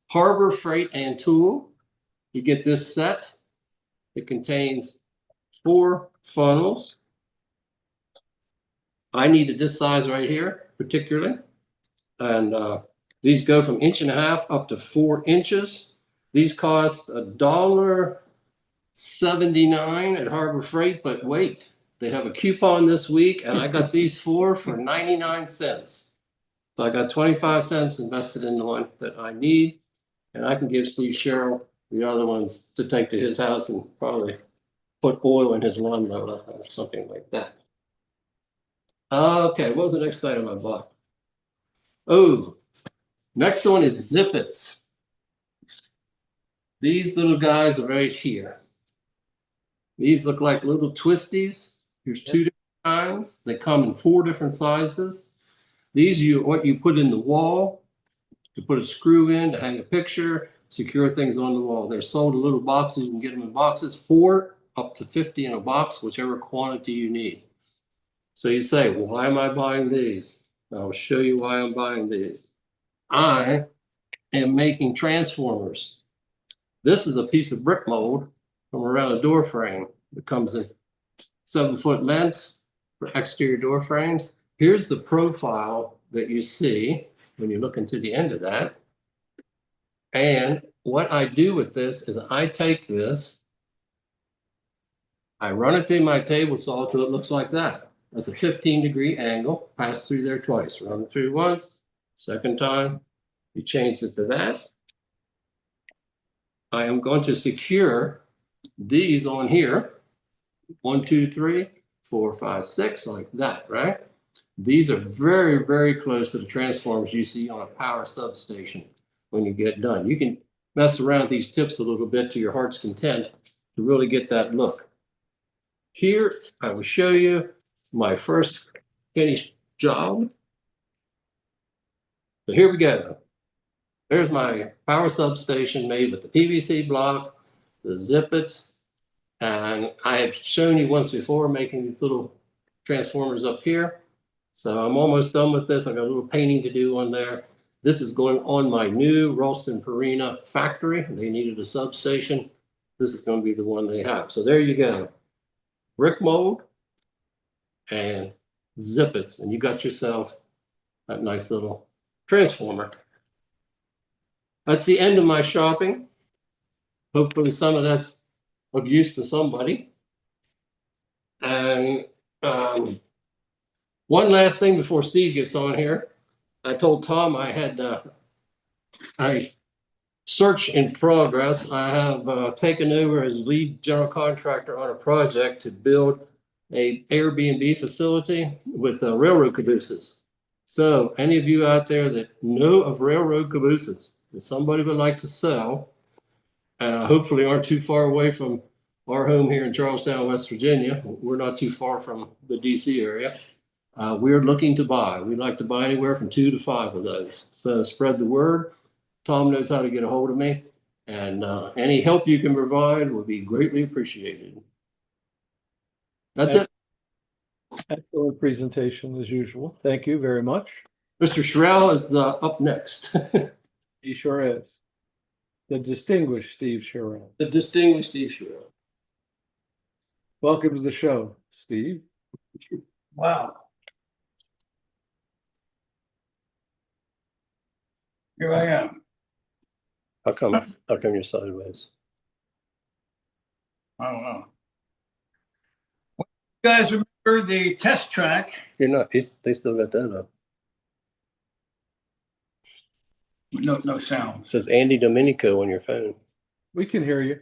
Harbor Freight and Tool. You get this set. It contains 4 funnels. I needed this size right here, particularly. And these go from 1.5 inches up to 4 inches. These cost $1.79 at Harbor Freight, but wait, they have a coupon this week, and I got these 4 for 99 cents. So I got 25 cents invested in the one that I need, and I can give Steve Sherrill the other ones to take to his house and probably put oil in his lawnmower or something like that. Okay, what was the next item I bought? Oh, next one is Zippets. These little guys are right here. These look like little twisties. Here's 2 different kinds. They come in 4 different sizes. These are what you put in the wall to put a screw in to hang a picture, secure things on the wall. They're sold in little boxes. You can get them in boxes, 4 up to 50 in a box, whichever quantity you need. So you say, well, why am I buying these? I'll show you why I'm buying these. I am making transformers. This is a piece of brick mold from around a door frame that comes in 7-foot lengths for exterior door frames. Here's the profile that you see when you look into the end of that. And what I do with this is I take this, I run it through my table saw till it looks like that. That's a 15-degree angle, pass through there twice. Run it through once, second time, you change it to that. I am going to secure these on here. 1, 2, 3, 4, 5, 6, like that, right? These are very, very close to the transformers you see on a power substation when you get done. You can mess around with these tips a little bit to your heart's content to really get that look. Here, I will show you my first finished job. So here we go. There's my power substation made with the PVC block, the Zippets, and I had shown you once before making these little transformers up here. So I'm almost done with this. I got a little painting to do on there. This is going on my new Ralston Purina factory. They needed a substation. This is going to be the one they have. So there you go. Brick mold and Zippets, and you got yourself that nice little transformer. That's the end of my shopping. Hopefully some of that's of use to somebody. And one last thing before Steve gets on here. I told Tom I had a search in progress. I have taken over as lead general contractor on a project to build a Airbnb facility with railroad cabooses. So any of you out there that know of railroad cabooses that somebody would like to sell, hopefully aren't too far away from our home here in Charlestown, West Virginia. We're not too far from the DC area. We're looking to buy. We'd like to buy anywhere from 2 to 5 of those. So spread the word. Tom knows how to get a hold of me, and any help you can provide will be greatly appreciated. That's it. Excellent presentation as usual. Thank you very much. Mr. Sherrill is up next. He sure is. The distinguished Steve Sherrill. The distinguished Steve Sherrill. Welcome to the show, Steve. Wow. Here I am. How come you're sideways? I don't know. You guys remember the test track? You're not. They still got that up. No sound. It says Andy Domenico on your phone. We can hear you.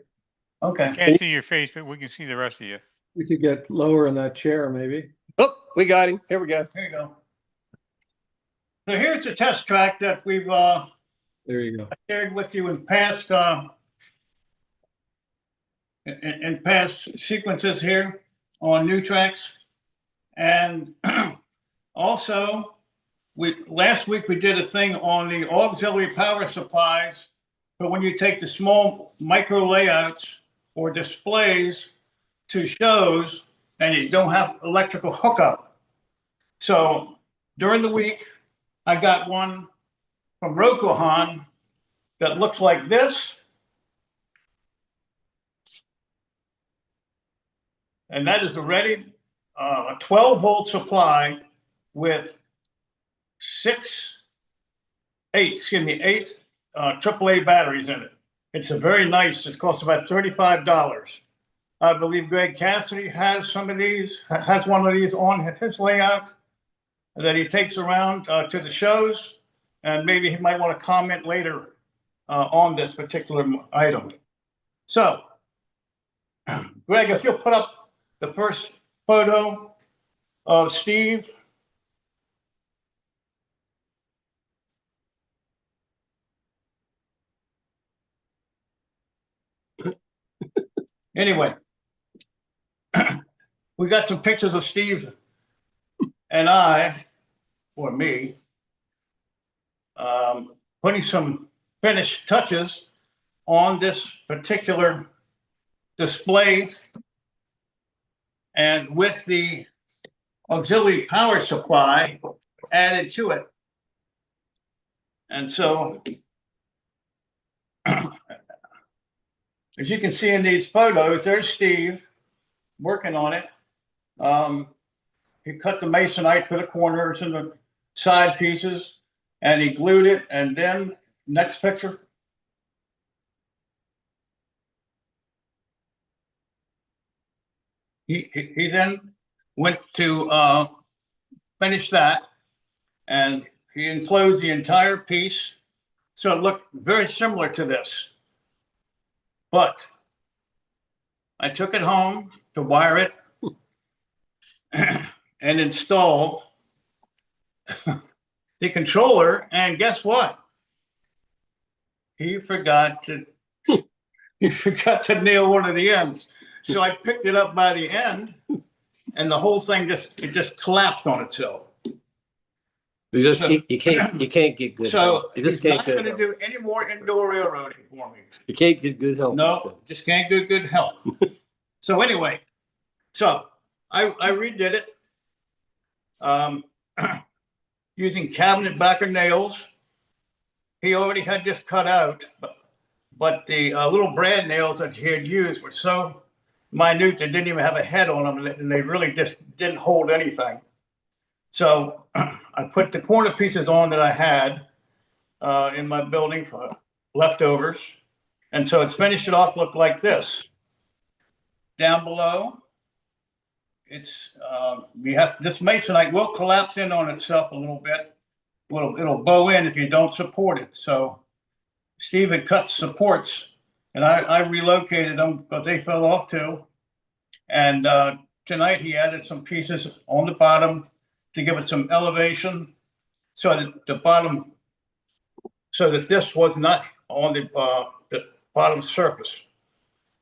Okay. Can't see your face, but we can see the rest of you. We could get lower in that chair, maybe. Oh, we got him. Here we go. Here you go. So here's a test track that we've There you go. shared with you in past in past sequences here on new tracks, and also last week we did a thing on the auxiliary power supplies for when you take the small micro layouts or displays to shows and you don't have electrical hookup. So during the week, I got one from Rokuhan that looks like this. And that is a 12-volt supply with eight AAA batteries in it. It's a very nice, it costs about $35. I believe Greg Cassidy has one of these on his layout that he takes around to the shows, and maybe he might want to comment later on this particular item. So, Greg, if you'll put up the first photo of Steve. Anyway, we got some pictures of Steve and I, or me, putting some finished touches on this particular display, and with the auxiliary power supply added to it. And so, as you can see in these photos, there's Steve working on it. He cut the masonite for the corners and the side pieces, and he glued it. And then, next picture. He then went to finish that, and he enclosed the entire piece. So it looked very similar to this. But I took it home to wire it and install the controller, and guess what? He forgot to nail one of the ends. So I picked it up by the end, and the whole thing just collapsed on itself. You can't get good help. You just he's can't not get going to help. do any more indoor railroading for me. You can't get good help. No, just can't get good help. So anyway, I redid it using cabinet backer nails. He already had this cut out, but the little brad nails that he had used were so minute they didn't even have a head on them, and they really just didn't hold anything. So I put the corner pieces on that I had in my building for leftovers. And so it's finished it off look like this. Down below, it's we have this masonite will collapse in on itself a little bit. It'll bow in if you don't support it. So Steve had cut supports, and I relocated them because they fell off too, and tonight he added some pieces on the bottom to give it some elevation, so that the bottom, so that this was not on the bottom surface.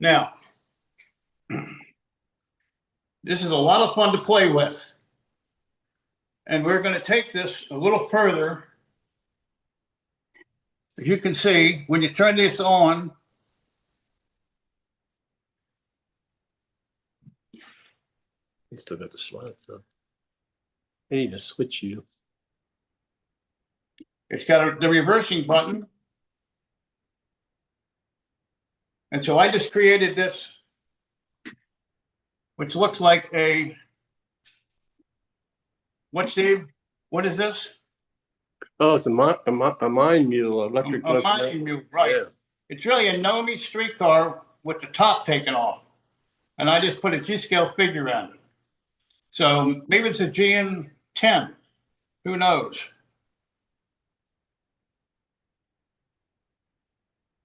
Now, this is a lot of fun to play with. And we're going to take this a little further. As you can see, when you turn this on, You still got the slides though. I need to switch you. it's got the reversing button. And so I just created this, which looks like a, what, Steve? What is this? Oh, it's a mine mule, electric. A mine mule, right. Yeah. It's really a Nomi streetcar with the top taken off. And I just put a G-scale figure on it. So maybe it's a GN10. Who knows?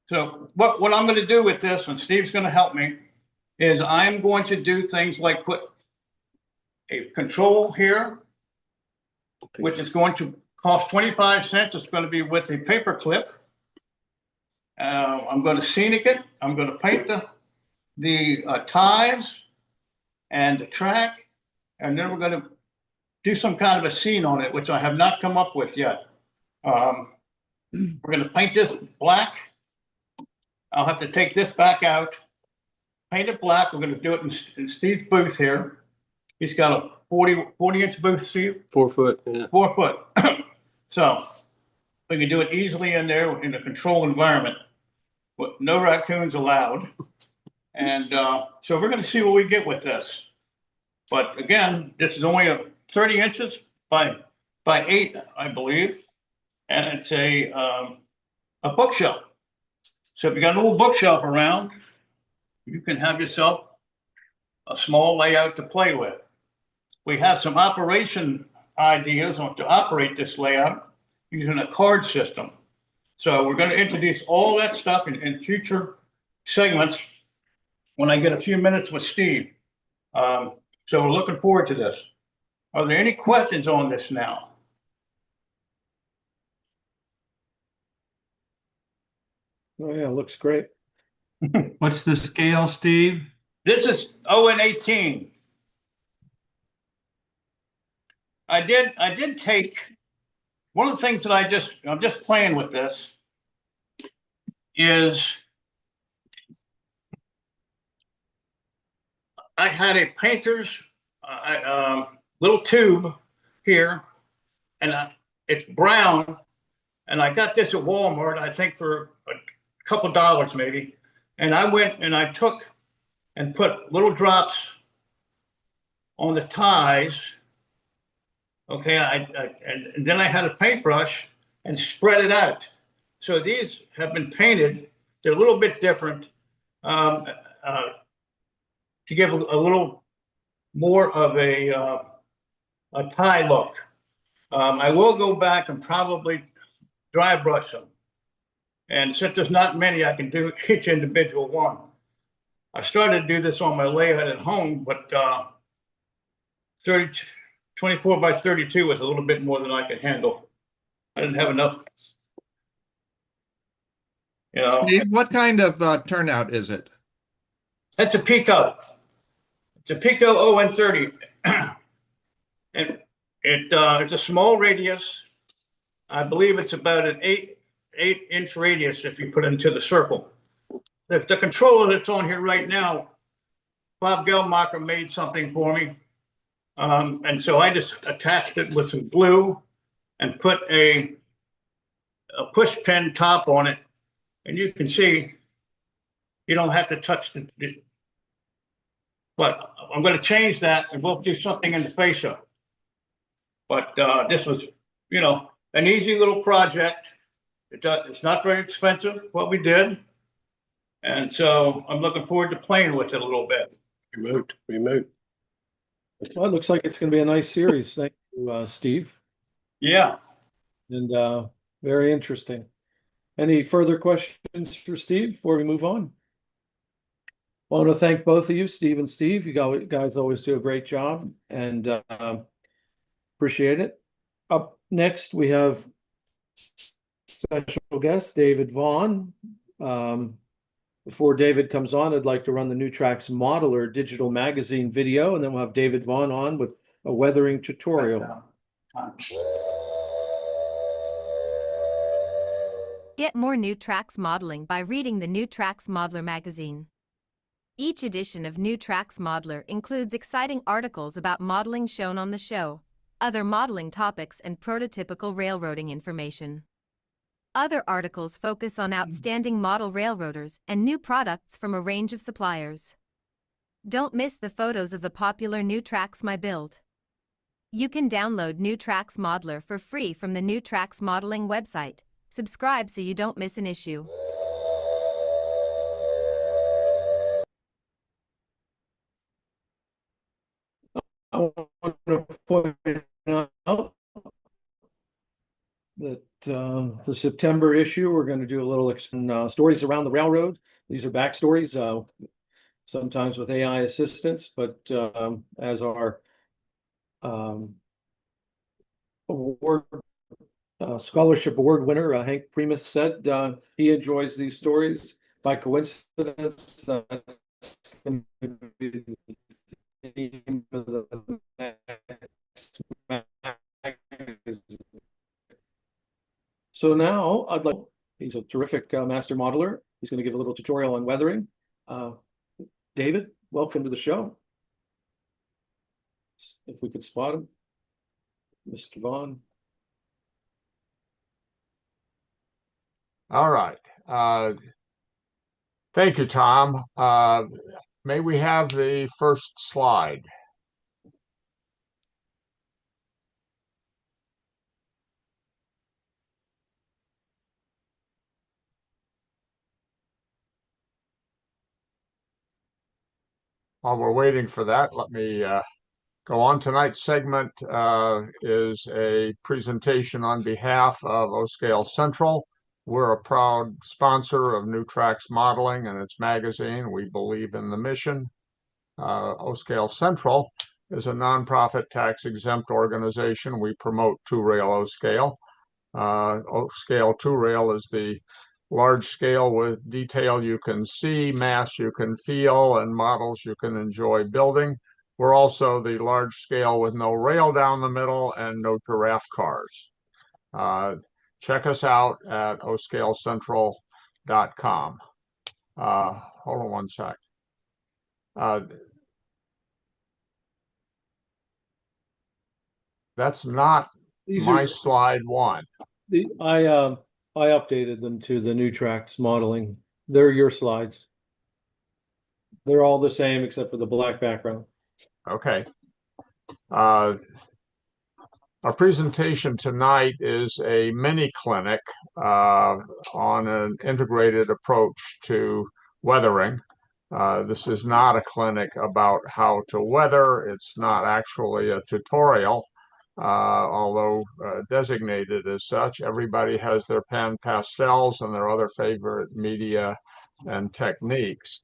So what I'm going to do with this, and Steve's going to help me, is I'm going to do things like put a control here, which is going to cost 25 cents. It's going to be with a paper clip. I'm going to scenic it. I'm going to paint the ties and the track, and then we're going to do some kind of a scene on it, which I have not come up with yet. We're going to paint this black. I'll have to take this back out, paint it black. We're going to do it in Steve's booth here. He's got a 40-inch booth, Steve. 4 foot. Yeah. 4 foot. So we can do it easily in there in a controlled environment, with no raccoons allowed. And so we're going to see what we get with this. But again, this is only 30 inches by 8, I believe, and it's a bookshelf. So if you got an old bookshelf around, you can have yourself a small layout to play with. We have some operation ideas on to operate this layout using a card system. So we're going to introduce all that stuff in future segments when I get a few minutes with Steve. So we're looking forward to this. Are there any questions on this now? Oh yeah, looks great. What's the scale, Steve? This is ON18. I did take one of the things that I'm just playing with this is I had a painter's little tube here, and it's brown, and I got this at Walmart, I think for a couple dollars maybe. And I went and I took and put little drops on the ties. Okay, and then I had a paintbrush and spread it out. So these have been painted. They're a little bit different to give a little more of a tie look. I will go back and probably dry brush them. And since there's not many, I can do each individual one. I started to do this on my layout at home, but 24 by 32 was a little bit more than I could handle. I didn't have enough. You know, Steve, what kind of turnout is it? That's a Pico. It's a Pico ON30. And it's a small radius. I believe it's about an 8-inch radius if you put it into the circle. If the controller that's on here right now, Bob Gelmacher made something for me. And so I just attached it with some glue and put a push pin top on it. And you can see you don't have to touch the but I'm going to change that and we'll do something in the fascia. But this was, you know, an easy little project. It's not very expensive, what we did. And so I'm looking forward to playing with it a little bit. Remote. Well, it looks like it's going to be a nice series. Thank you, Steve. Yeah. And very interesting. Any further questions for Steve before we move on? want to thank both of you, Steve and Steve. You guys always do a great job, and appreciate it. Up next, we have special guest David Vaughn. Before David comes on, I'd like to run the New Tracks Modeler digital magazine video, and then we'll have David Vaughn on with a weathering tutorial. Get more New Tracks modeling by reading the New Tracks Modeler magazine. Each edition of New Tracks Modeler includes exciting articles about modeling shown on the show, other modeling topics, and prototypical railroading information. Other articles focus on outstanding model railroaders and new products from a range of suppliers. Don't miss the photos of the popular New Tracks My Build. You can download New Tracks Modeler for free from the New Tracks Modeling website. Subscribe so you don't miss an issue. I want to point out that the September issue, we're going to do a little stories around the railroad. These are backstories, sometimes with AI assistance, but as our award scholarship award winner Hank Primas said, he enjoys these stories. By coincidence, that's going to be the theme of the next magazine. So now he's a terrific master modeler. He's going to give a little tutorial on weathering. David, welcome to the show. If we could spot him, Mr. Vaughn. All right. Thank you, Tom. May we have the first slide? While we're waiting for that, let me go on. Tonight's segment is a presentation on behalf of O-Scale Central. We're a proud sponsor of New Tracks Modeling and its magazine. We believe in the mission. O-Scale Central is a nonprofit tax-exempt organization. We promote two-rail O-Scale. O-Scale two-rail is the large scale with detail you can see, mass you can feel, and models you can enjoy building. We're also the large scale with no rail down the middle and no giraffe cars. Check us out at oscalecentral.com. Hold on one sec. That's not my slide one. I updated them to the New Tracks modeling. They're your slides. They're all the same except for the black background. Okay. Our presentation tonight is a mini clinic on an integrated approach to weathering. This is not a clinic about how to weather. It's not actually a tutorial. Although designated as such. Everybody has their pen pastels and their other favorite media and techniques.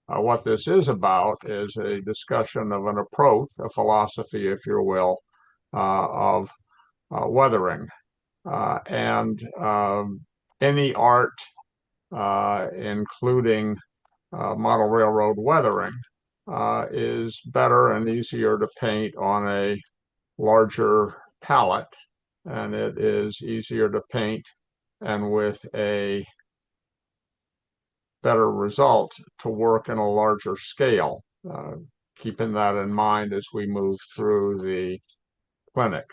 What this is about is a discussion of an approach, a philosophy, if you will, of weathering. And any art, including model railroad weathering, is better and easier to paint on a larger palette, and it is easier to paint and with a better result to work in a larger scale. Keeping that in mind as we move through the clinic.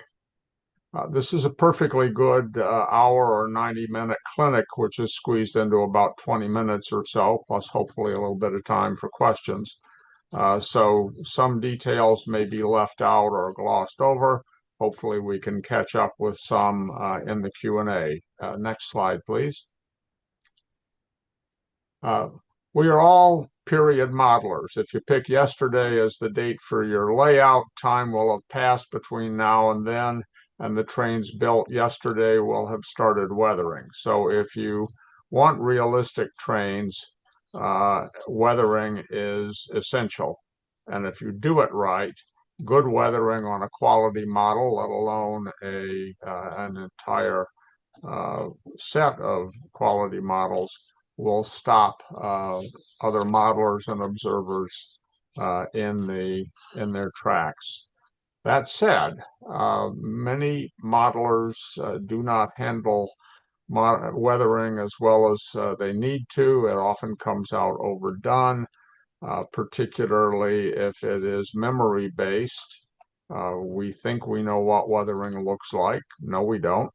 This is a perfectly good hour or 90-minute clinic, which is squeezed into about 20 minutes or so, plus hopefully a little bit of time for questions. So some details may be left out or glossed over. Hopefully we can catch up with some in the Q&A. Next slide, please. We are all period modelers. If you pick yesterday as the date for your layout, time will have passed between now and then, and the trains built yesterday will have started weathering. So if you want realistic trains, weathering is essential. And if you do it right, good weathering on a quality model, let alone an entire set of quality models, will stop other modelers and observers in their tracks. That said, many modelers do not handle weathering as well as they need to. It often comes out overdone, particularly if it is memory based. We think we know what weathering looks like. No, we don't.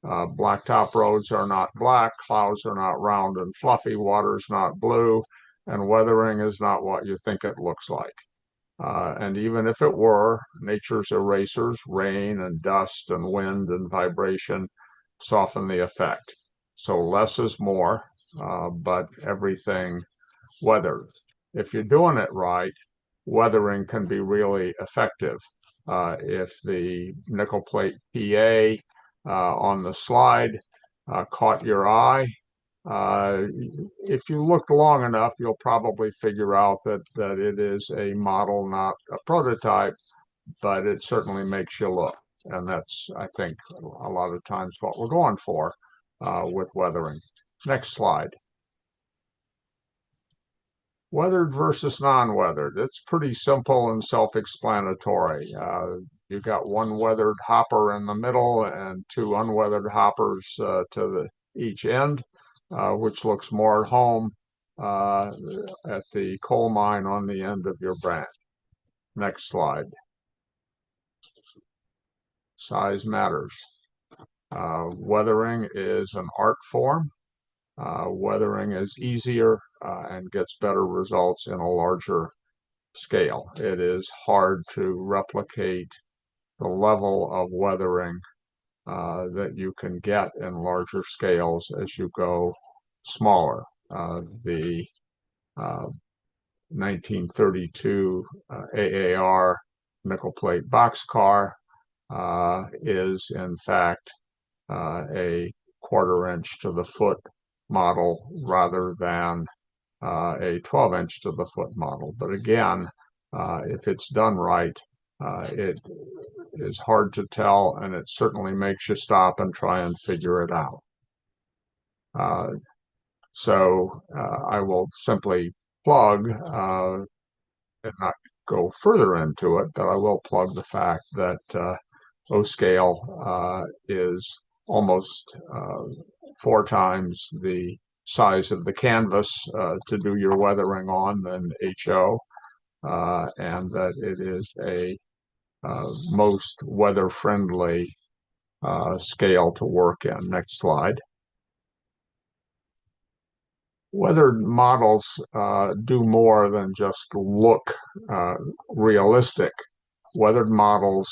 Blacktop roads are not black, clouds are not round and fluffy, water's not blue, and weathering is not what you think it looks like. And even if it were, nature's erasers, rain and dust and wind and vibration, soften the effect. So less is more, but everything weathered. If you're doing it right, weathering can be really effective. If the nickel plate PA on the slide caught your eye, if you look long enough, you'll probably figure out that it is a model, not a prototype, but it certainly makes you look. And that's, I think, a lot of times what we're going for with weathering. Next slide. Weathered versus non-weathered. It's pretty simple and self-explanatory. You've got one weathered hopper in the middle and two unweathered hoppers to each end, which looks more at home at the coal mine on the end of your branch. Next slide. Size matters. Weathering is an art form. Weathering is easier and gets better results in a larger scale. It is hard to replicate the level of weathering that you can get in larger scales as you go smaller. The 1932 AAR nickel plate boxcar is in fact a 1/4 inch to the foot model rather than a 12-inch to the foot model. But again, if it's done right, it is hard to tell, and it certainly makes you stop and try and figure it out. So I will simply plug and not go further into it, but I will plug the fact that O-scale is almost 4 times the size of the canvas to do your weathering on than HO, and that it is a most weather-friendly scale to work in. Next slide. Weathered models do more than just look realistic. Weathered models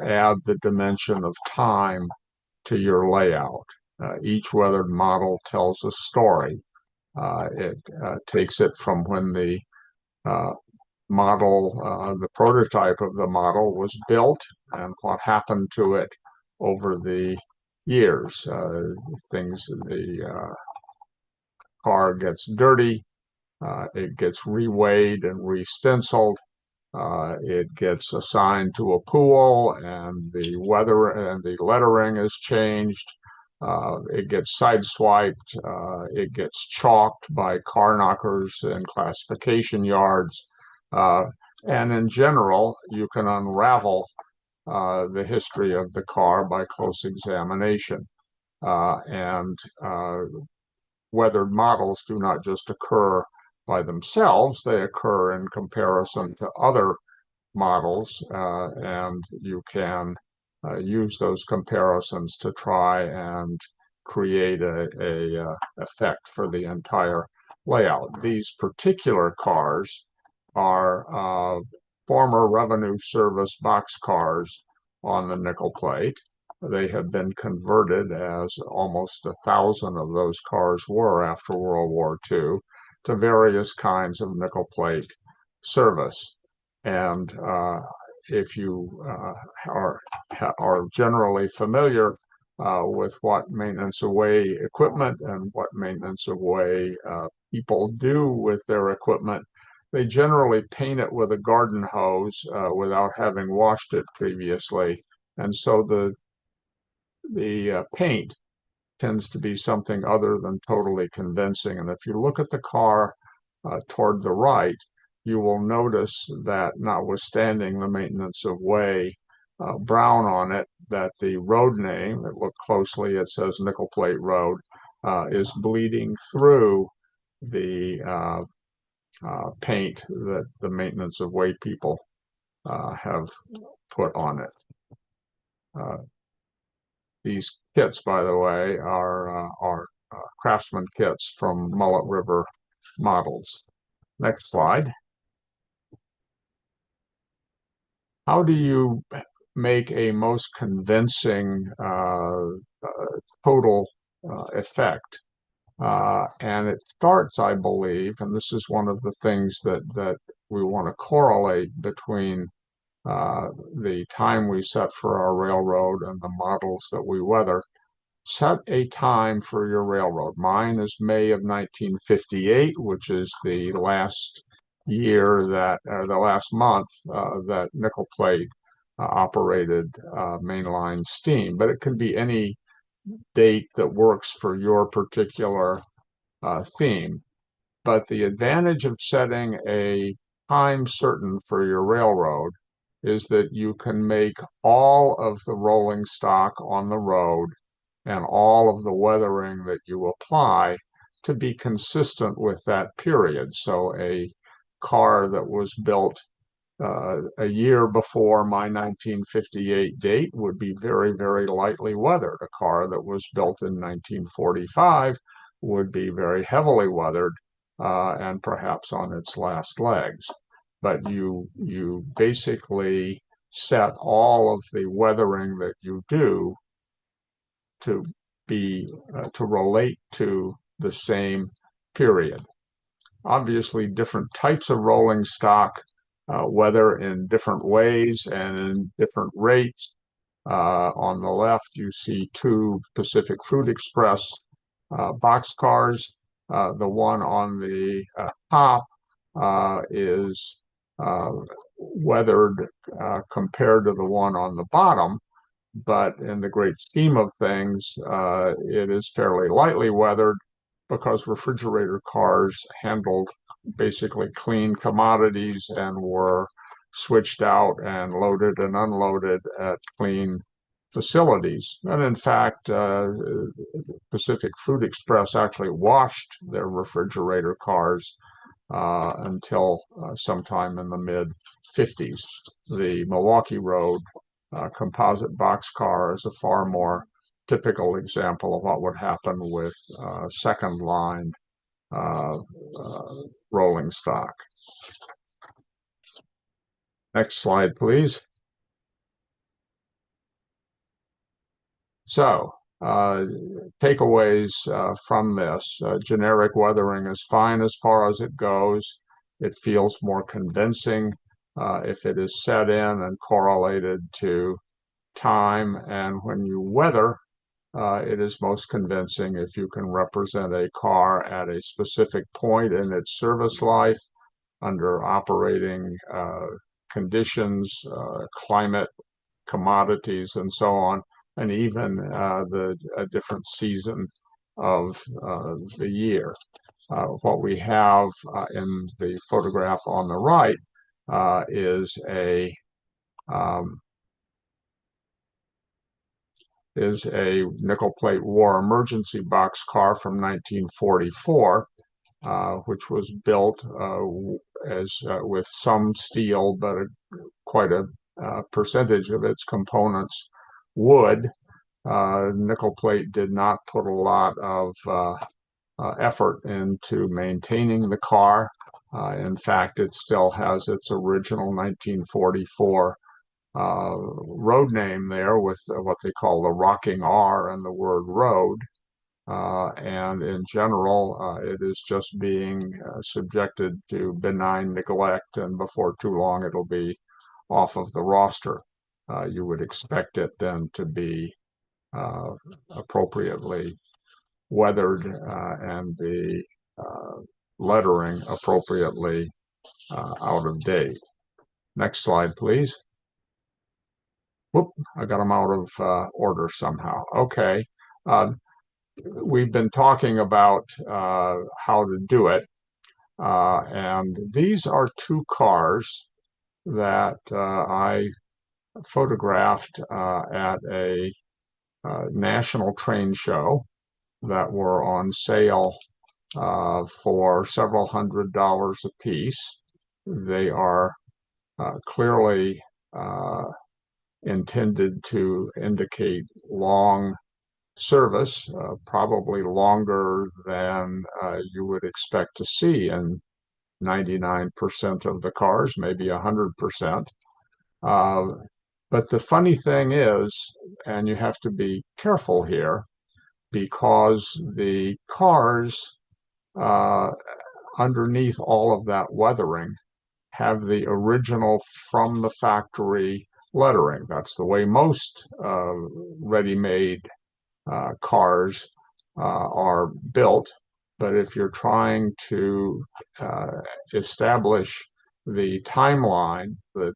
add the dimension of time to your layout. Each weathered model tells a story. It takes it from when the the prototype of the model was built and what happened to it over the years. The car gets dirty, it gets reweighed and re-stenciled, it gets assigned to a pool, and the weather and the lettering is changed. It gets sideswiped. It gets chalked by car knockers in classification yards. And in general, you can unravel the history of the car by close examination. Weathered models do not just occur by themselves, they occur in comparison to other models, and you can use those comparisons to try and create a effect for the entire layout. These particular cars are former Revenue Service boxcars on the nickel plate. They have been converted, as almost 1,000 of those cars were after World War II, to various kinds of nickel plate service. And if you are generally familiar with what maintenance away equipment and what maintenance away people do with their equipment. They generally paint it with a garden hose without having washed it previously. And so the paint tends to be something other than totally convincing. And if you look at the car toward the right, you will notice that notwithstanding the maintenance of way brown on it, that the road name, look closely, it says Nickel Plate Road, is bleeding through the paint that the maintenance of way people have put on it. These kits, by the way, are Craftsman kits from Mullet River Models. Next slide. How do you make a most convincing total effect? And it starts, I believe, and this is one of the things that we want to correlate between the time we set for our railroad and the models that we weather. Set a time for your railroad. Mine is May of 1958, which is the last year that, the last month that nickel plate operated mainline steam. But it can be any date that works for your particular theme. But the advantage of setting a time certain for your railroad is that you can make all of the rolling stock on the road and all of the weathering that you apply to be consistent with that period. So a car that was built a year before my 1958 date would be very, very lightly weathered. A car that was built in 1945 would be very heavily weathered and perhaps on its last legs. But you basically set all of the weathering that you do to be to relate to the same period. Obviously, different types of rolling stock weather in different ways and in different rates. On the left, you see two Pacific Fruit Express boxcars. The one on the top is weathered compared to the one on the bottom. But in the great scheme of things, it is fairly lightly weathered because refrigerator cars handled basically clean commodities and were switched out and loaded and unloaded at clean facilities. And in fact, Pacific Fruit Express actually washed their refrigerator cars until sometime in the mid-50s. The Milwaukee Road composite boxcar is a far more typical example of what would happen with second line rolling stock. Next slide, please. So, takeaways from this. Generic weathering is fine as far as it goes. It feels more convincing if it is set in and correlated to time. And when you weather, it is most convincing if you can represent a car at a specific point in its service life under operating conditions, climate, commodities, and so on, and even a different season of the year. What we have in the photograph on the right is a nickel plate war emergency box car from 1944, which was built with some steel, but quite a percentage of its components wood. Nickel plate did not put a lot of effort into maintaining the car. In fact, it still has its original 1944 road name there with what they call the rocking R and the word road. And in general, it is just being subjected to benign neglect, and before too long, it'll be off of the roster. You would expect it then to be appropriately weathered and the lettering appropriately out of date. Next slide, please. Whoop, I got them out of order somehow. Okay. We've been talking about how to do it. And these are two cars that I photographed at a national train show that were on sale for several $100s a piece. They are clearly intended to indicate long service, probably longer than you would expect to see in 99% of the cars, maybe 100%. But the funny thing is, and you have to be careful here, because the cars underneath all of that weathering have the original from the factory lettering. That's the way most ready-made cars are built. But if you're trying to establish the timeline, the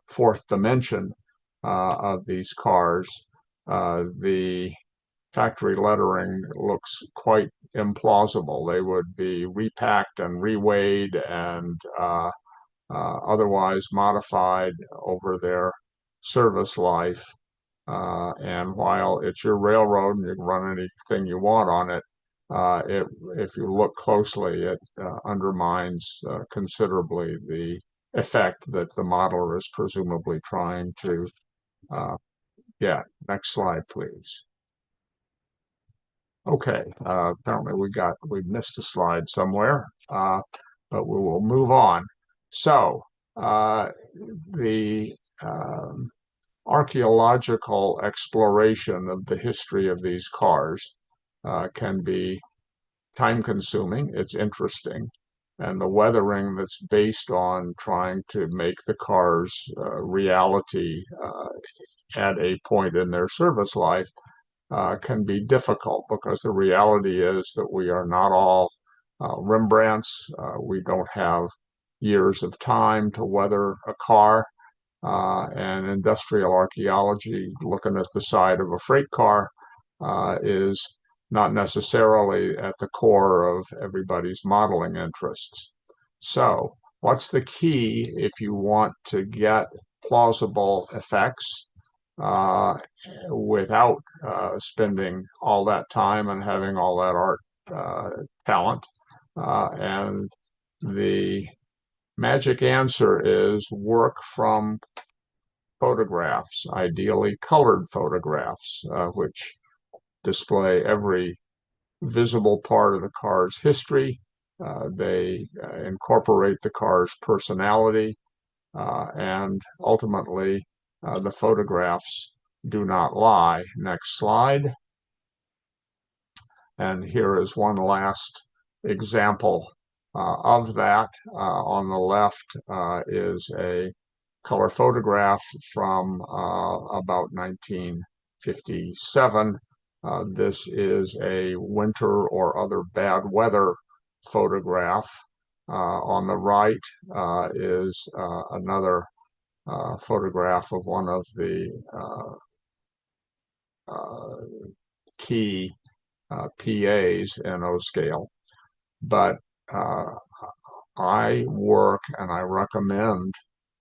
fourth dimension of these cars, the factory lettering looks quite implausible. They would be repacked and reweighed and otherwise modified over their service life. And while it's your railroad and you can run anything you want on it, if you look closely, it undermines considerably the effect that the modeler is presumably trying to get. Next slide, please. Okay, apparently we missed a slide somewhere, but we will move on. So the archaeological exploration of the history of these cars can be time-consuming. It's interesting. And the weathering that's based on trying to make the cars reality at a point in their service life can be difficult, because the reality is that we are not all Rembrandts. We don't have years of time to weather a car. And industrial archaeology, looking at the side of a freight car, is not necessarily at the core of everybody's modeling interests. So what's the key if you want to get plausible effects without spending all that time and having all that art talent? And the magic answer is work from photographs, ideally colored photographs, which display every visible part of the car's history. They incorporate the car's personality, and ultimately the photographs do not lie. Next slide. And here is one last example of that. On the left is a color photograph from about 1957. This is a winter or other bad weather photograph. On the right is another photograph of one of the key PAs in O-scale. But I work, and I recommend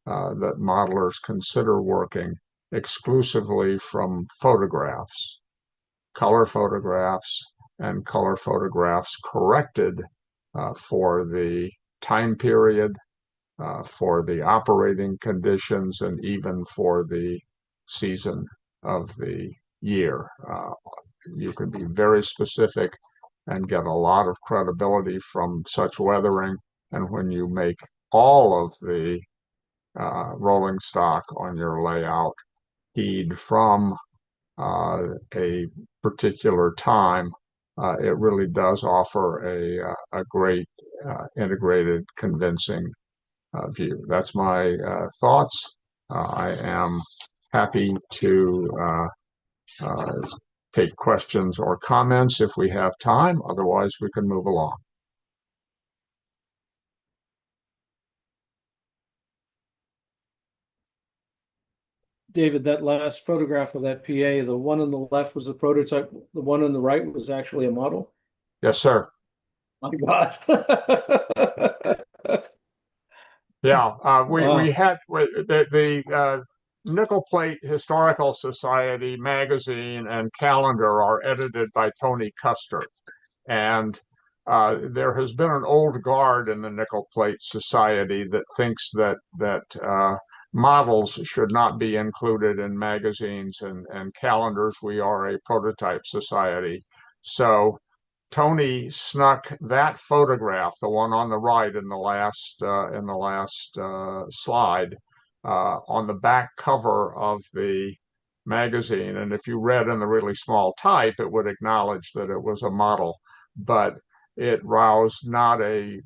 that modelers consider working exclusively from photographs, color photographs, and color photographs corrected for the time period, for the operating conditions, and even for the season of the year. You can be very specific and get a lot of credibility from such weathering. And when you make all of the rolling stock on your layout heed from a particular time, it really does offer a great integrated, convincing view. That's my thoughts. I am happy to take questions or comments if we have time. Otherwise, we can move along. David, that last photograph of that PA, the one on the left was a prototype, the one on the right was actually a model? Yes, sir. My God. Yeah, Wow. we had the Nickel Plate Historical Society magazine and calendar are edited by Tony Custer, and there has been an old guard in the Nickel Plate Society that thinks that models should not be included in magazines and calendars. We are a prototype society, so Tony snuck that photograph, the one on the right in the last slide, on the back cover of the magazine. And if you read in the really small type, it would acknowledge that it was a model, but it roused not a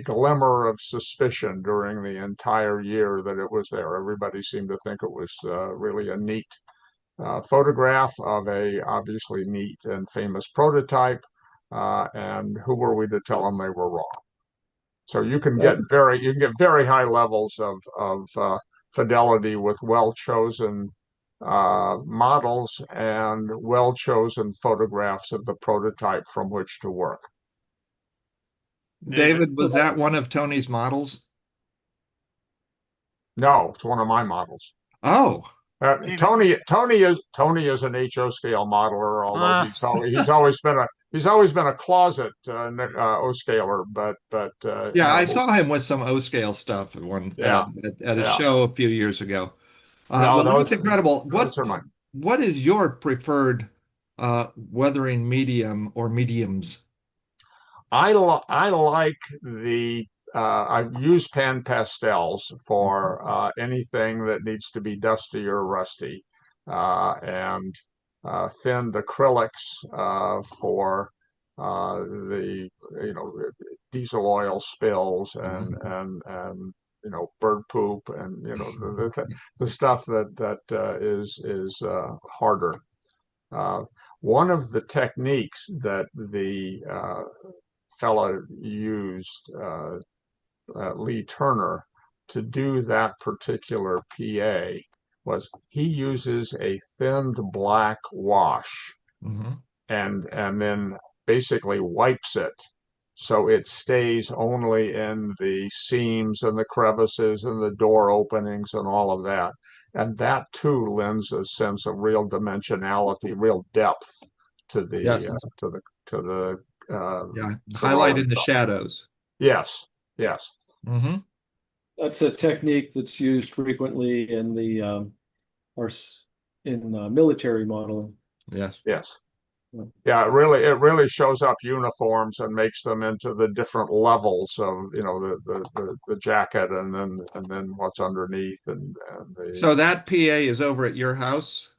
glimmer of suspicion during the entire year that it was there. Everybody seemed to think it was really a neat photograph of a obviously neat and famous prototype. And who were we to tell them they were wrong? So you can get very high levels of fidelity with well-chosen models and well-chosen photographs of the prototype from which to work. David, was that one of Tony's models? No, it's one of my models. Oh. Tony is an HO scale modeler, although he's always been a closet O scaler, but yeah, no, I saw him with some O scale stuff at a show a few years ago. Well, that's incredible. What is your preferred weathering medium or mediums? I like the I use pan pastels for anything that needs to be dusty or rusty, and thinned acrylics for the diesel oil spills and bird poop and the stuff that is harder. One of the techniques that the fellow used, Lee Turner, to do that particular PA was he uses a thinned black wash and then basically wipes it so it stays only in the seams and the crevices and the door openings and all of that. And that too lends a sense of real dimensionality, real depth to the highlight in the shadows. Yes. That's a technique that's used frequently in the military modeling. Yes. Yeah, it really shows up uniforms and makes them into the different levels of the jacket and then what's underneath and so that PA is over at your house?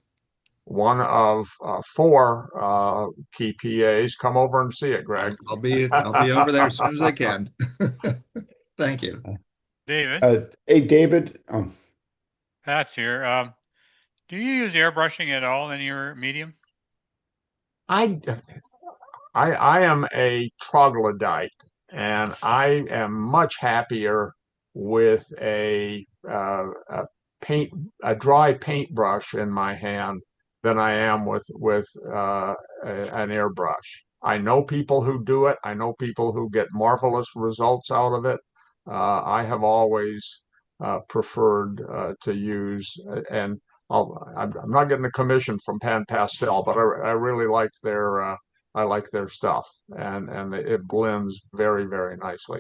One of 4 key PAs. Come over and see it, Greg. I'll be over there as soon as I can. Thank you. David. Hey, David. Pat's here. Do you use airbrushing at all in your medium? I am a troglodyte, and I am much happier with a dry paintbrush in my hand than I am with an airbrush. I know people who do it. I know people who get marvelous results out of it. I have always preferred to use, and I'm not getting a commission from Pan Pastel, but I really like their stuff, and it blends very, very nicely.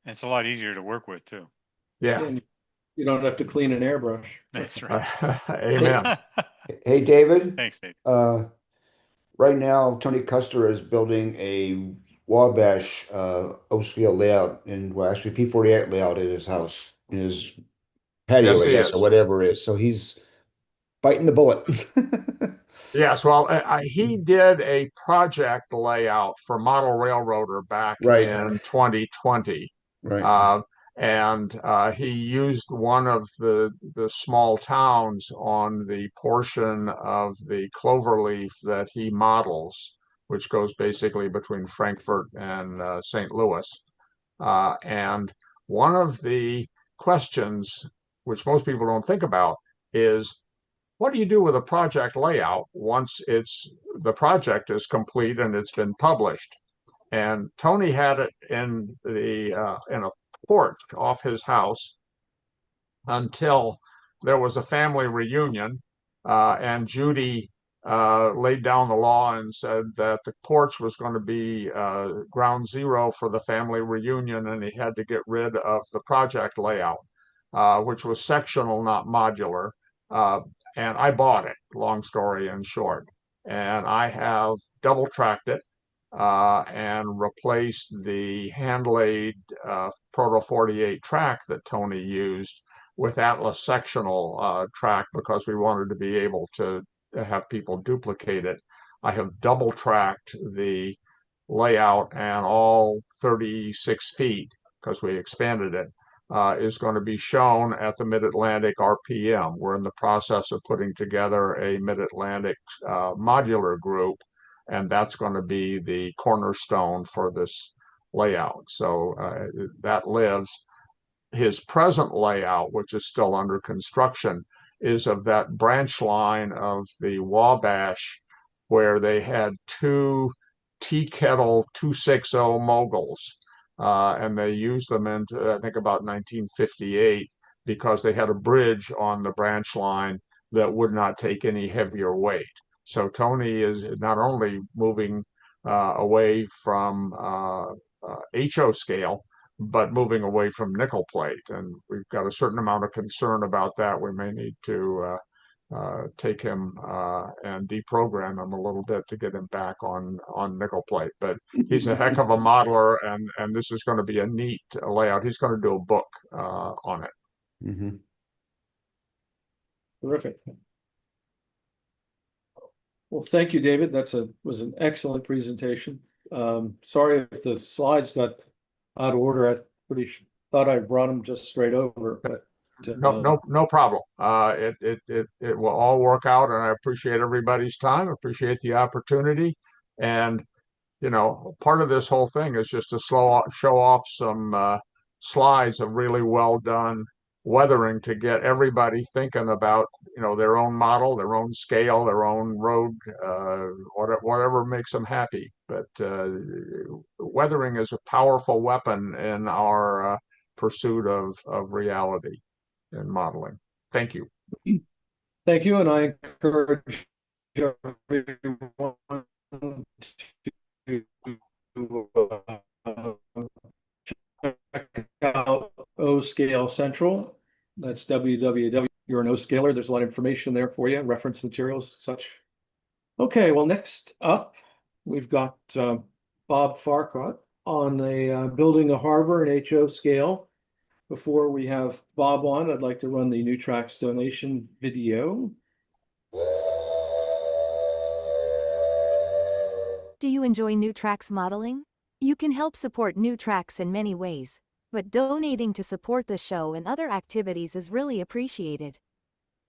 It's a lot easier to work with too. Yeah. You don't have to clean an airbrush. That's right. Amen. Hey, David. Thanks, Dave. Right now, Tony Custer is building a Wabash O-scale layout, actually P48 layout in his house, in his patio, Yes, I guess, or whatever it is. So he's biting the bullet. Yes, well, he did a project layout for Model Railroader back in 2020. Right. And he used one of the small towns on the portion of the cloverleaf that he models, which goes basically between Frankfurt and St. Louis. And one of the questions, which most people don't think about, is what do you do with a project layout once the project is complete and it's been published? And Tony had it in a porch off his house until there was a family reunion, and Judy laid down the law and said that the porch was going to be ground zero for the family reunion, and he had to get rid of the project layout, which was sectional, not modular. And I bought it, long story in short. And I have double tracked it and replaced the hand-laid Proto 48 track that Tony used with Atlas sectional track because we wanted to be able to have people duplicate it. I have double tracked the layout, and all 36 feet, because we expanded it, is going to be shown at the Mid-Atlantic RPM. We're in the process of putting together a Mid-Atlantic modular group, and that's going to be the cornerstone for this layout. So that lives. His present layout, which is still under construction, is of that branch line of the Wabash where they had two tea kettle 260 moguls. And they used them into, I think, about 1958 because they had a bridge on the branch line that would not take any heavier weight. So Tony is not only moving away from HO scale, but moving away from nickel plate. And we've got a certain amount of concern about that. We may need to take him and deprogram him a little bit to get him back on nickel plate. But he's a heck of a modeler, and this is going to be a neat layout. He's going to do a book on it. Mm-hmm. Terrific. Well, thank you, David. Was an excellent presentation. Sorry if the slides got out of order. I thought I brought them just straight over, but no problem. It will all work out, and I appreciate everybody's time. I appreciate the opportunity, and part of this whole thing is just to show off some slides of really well done weathering to get everybody thinking about their own model, their own scale, their own road, whatever makes them happy. But weathering is a powerful weapon in our pursuit of reality and modeling. Thank you. Thank you, and I encourage everyone check out O-Scale Central. That's www. You're an O-Scaler. There's a lot of information there for you, reference materials, such. Okay, well, next up, we've got Bob Farquhar on building a harbor in HO scale. Before we have Bob on, I'd like to run the New Tracks donation video. Do you enjoy New Tracks modeling? You can help support New Tracks in many ways, but donating to support the show and other activities is really appreciated.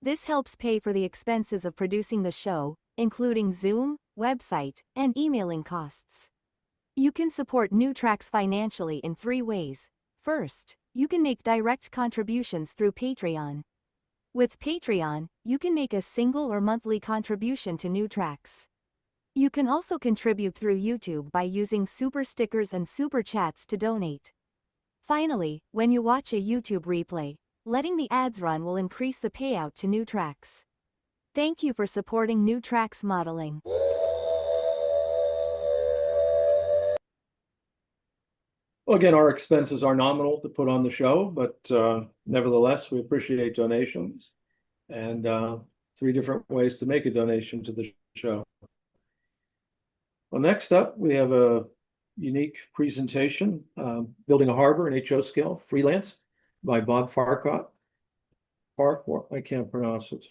This helps pay for the expenses of producing the show, including Zoom, website, and emailing costs. You can support New Tracks financially in 3 ways. First, you can make direct contributions through Patreon. With Patreon, you can make a single or monthly contribution to New Tracks. You can also contribute through YouTube by using super stickers and super chats to donate. Finally, when you watch a YouTube replay, letting the ads run will increase the payout to New Tracks. Thank you for supporting New Tracks modeling. Well, again, our expenses are nominal to put on the show, but nevertheless, we appreciate donations, and 3 different ways to make a donation to the show. Well, next up, we have a unique presentation, Building a Harbor in HO Scale, Freelanced, by Bob Farquhar. Farquhar, I can't pronounce it.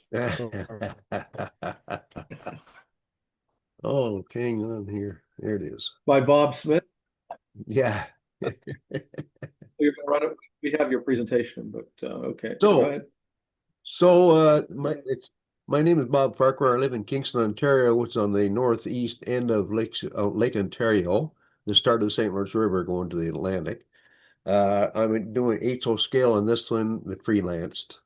Oh, hang on here. There it is. By Bob Smith. Yeah. we have your presentation, but okay. So- Go ahead. So my name is Bob Farquhar. I live in Kingston, Ontario, which is on the northeast end of Lake Ontario, the start of the St. Lawrence River going to the Atlantic. I'm doing HO scale on this one, the Freelanced.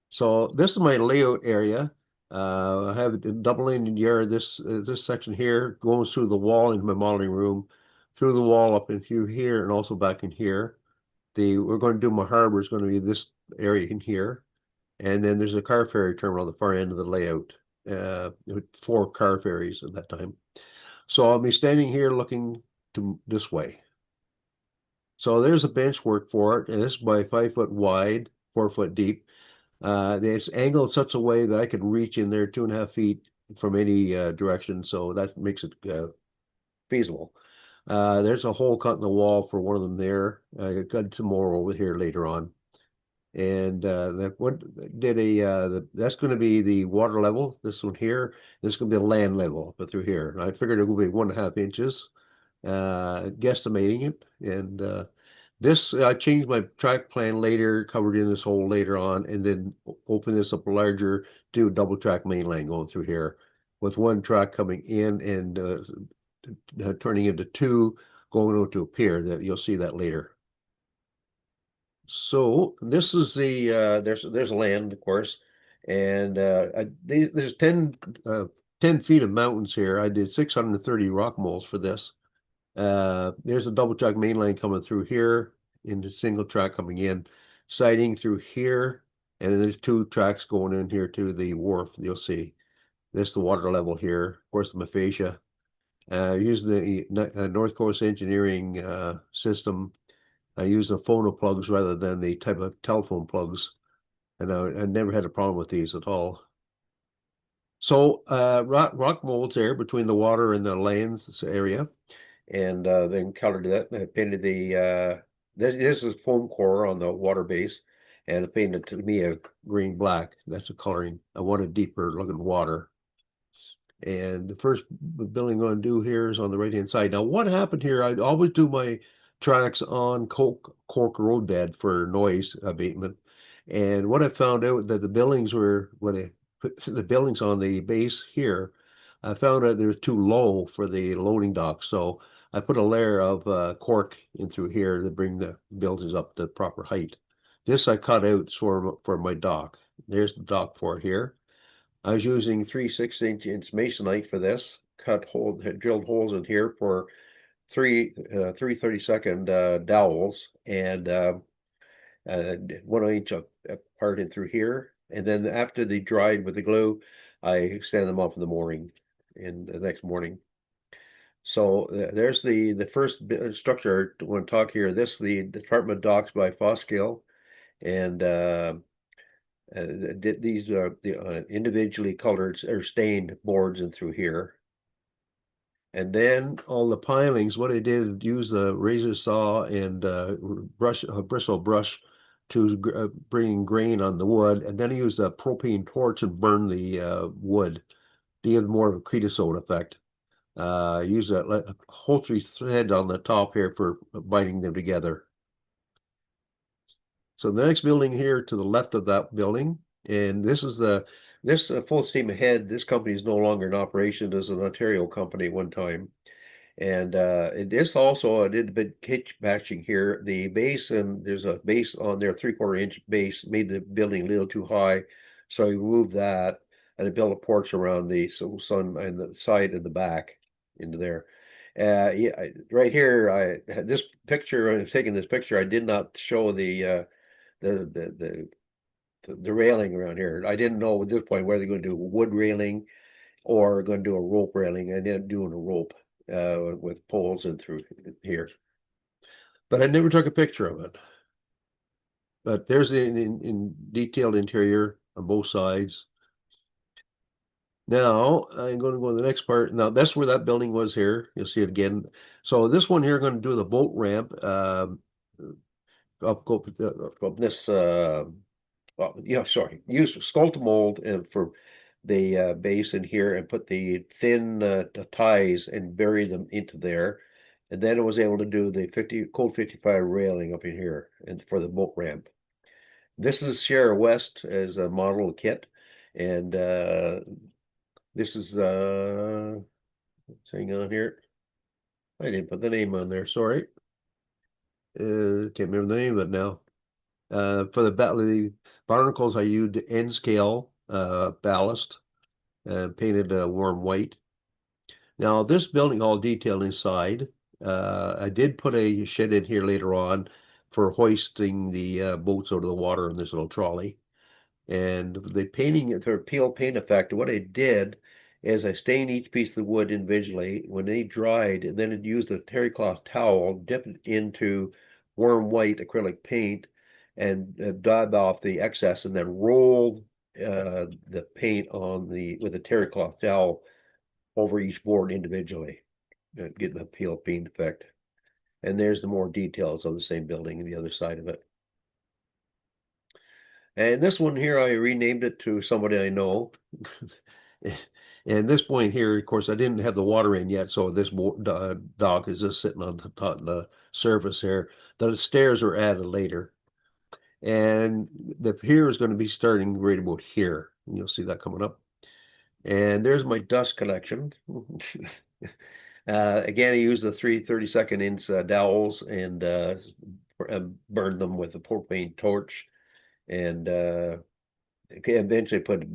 So this is my layout area. I have a double-ended yard. This section here goes through the wall into my modeling room, through the wall up and through here, and also back in here. We're going to do my harbor is going to be this area in here. And then there's a car ferry terminal at the far end of the layout, with 4 car ferries at that time. So I'll be standing here looking to this way. So there's a bench work for it, and this is by 5 foot wide, 4 foot deep. It's angled such a way that I could reach in there 2.5 feet from any direction, so that makes it feasible. There's a hole cut in the wall for one of them there. I got some more over here later on. And that's going to be the water level. This one here, this is going to be the land level, but through here. And I figured it would be 1.5 inches, guesstimating it. And this, I changed my track plan later, covered in this hole later on, and then open this up larger, do a double track main line going through here, with 1 track coming in and turning into 2 going over to a pier. That you'll see that later. So this is the there's land, of course, and there's 10 feet of mountains here. I did 630 rock moles for this. There's a double track main line coming through here, into single track coming in, siding through here, and then there's 2 tracks going in here to the wharf. You'll see this is the water level here, of course, the fascia. Using the North Coast Engineering system. I use the phono plugs rather than the type of telephone plugs, and I never had a problem with these at all. So rock molds there between the water and the lands area, and then colored that. I painted this is foam core on the water base, and I painted to me a green black. That's the coloring. I wanted deeper looking water. And the first building I'm going to do here is on the right hand side. Now, what happened here? I always do my tracks on cork road bed for noise abatement. And what I found out that the buildings were, when I put the buildings on the base here, I found out they were too low for the loading dock. So I put a layer of cork in through here to bring the buildings up to the proper height. This I cut out for my dock. There's the dock for it here. I was using 3 6-inch masonite for this. Drilled holes in here for 3 32nd dowels, and 1 inch apart in through here. And then after they dried with the glue, I extended them off in the morning, in the next morning. So there's the first structure I want to talk here. This the Department of Docks by Foscale, and these are the individually colored or stained boards in through here. And then all the pilings, what I did, use the razor saw and bristle brush to bring grain on the wood. And then I used a propane torch and burn the wood to give more of a creosote effect. Use a upholstery thread on the top here for binding them together. So the next building here to the left of that building, and this is this full steam ahead. This company is no longer in operation as an Ontario company at one time. And this also, I did a bit hitch matching here. The base, and there's a base on there, 3/4 inch base, made the building a little too high. So I removed that and I built a porch around the sun and the side and the back into there. Yeah, right here, I had this picture. I was taking this picture. I did not show the railing around here. I didn't know at this point whether they're going to do a wood railing or going to do a rope railing. I ended up doing a rope with poles in through here, but I never took a picture of it. But there's the in detailed interior on both sides. Now I'm going to go to the next part. Now that's where that building was here. You'll see it again. So this one here, going to do the boat ramp. Up this yeah, sorry, use sculpt mold and for the base in here, and put the thin ties and bury them into there, And then I was able to do the Code 55 railing up in here and for the boat ramp. This is Sierra West as a model kit. And this is, hang on here. I didn't put the name on there, sorry. Can't remember the name of it now. For the barnacles, I used N scale ballast, painted warm white. Now this building all detailed inside. I did put a shed in here later on for hoisting the boats out of the water in this little trolley. And the painting, for peel paint effect, what I did is I stained each piece of the wood individually. When they dried, and then I'd used a terry cloth towel, dip it into warm white acrylic paint, and dab off the excess, and then roll the paint on with a terry cloth towel over each board individually, getting the peel paint effect. And there's the more details of the same building and the other side of it. And this one here, I renamed it to somebody I know. And this point here, of course, I didn't have the water in yet, so this dock is just sitting on the surface here. The stairs are added later. And the pier is going to be starting right about here. You'll see that coming up. And there's my dust collection. Again, I used the 3 32nd-inch dowels and burned them with a propane torch. And eventually put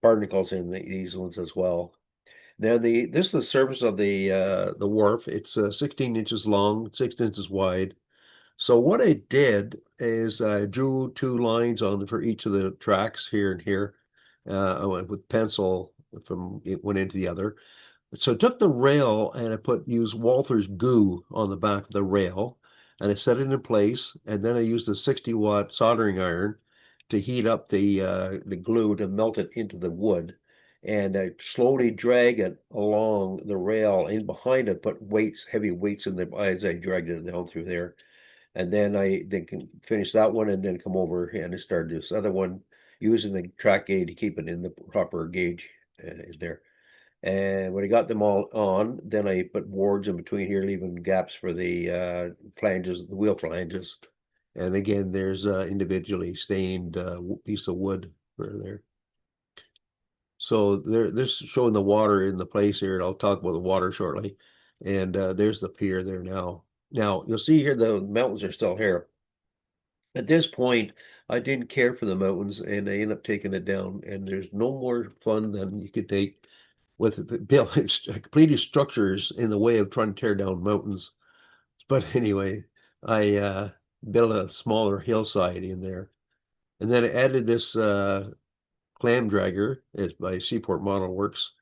barnacles in these ones as well. Now this is the surface of the wharf. It's 16 inches long, 6 inches wide. So what I did is I drew 2 lines on for each of the tracks here and here. I went with pencil from one end to the other. So I took the rail and I used Walther's glue on the back of the rail, and I set it in place, and then I used a 60-watt soldering iron to heat up the glue to melt it into the wood. And I slowly drag it along the rail, and behind it put heavy weights in as I dragged it down through there. And then I can finish that one and then come over and start this other one using the track gauge to keep it in the proper gauge in there. And when I got them all on, then I put boards in between here, leaving gaps for the flanges, the wheel flanges. And again, there's individually stained piece of wood for there. So this is showing the water in the place here, and I'll talk about the water shortly. And there's the pier there now. Now, you'll see here the mountains are still here. At this point, I didn't care for the mountains, and I ended up taking it down. And there's no more fun than you could take with building completed structures in the way of trying to tear down mountains. But anyway, I built a smaller hillside in there. And then I added this clam dragger. It's by Seaport Model Works.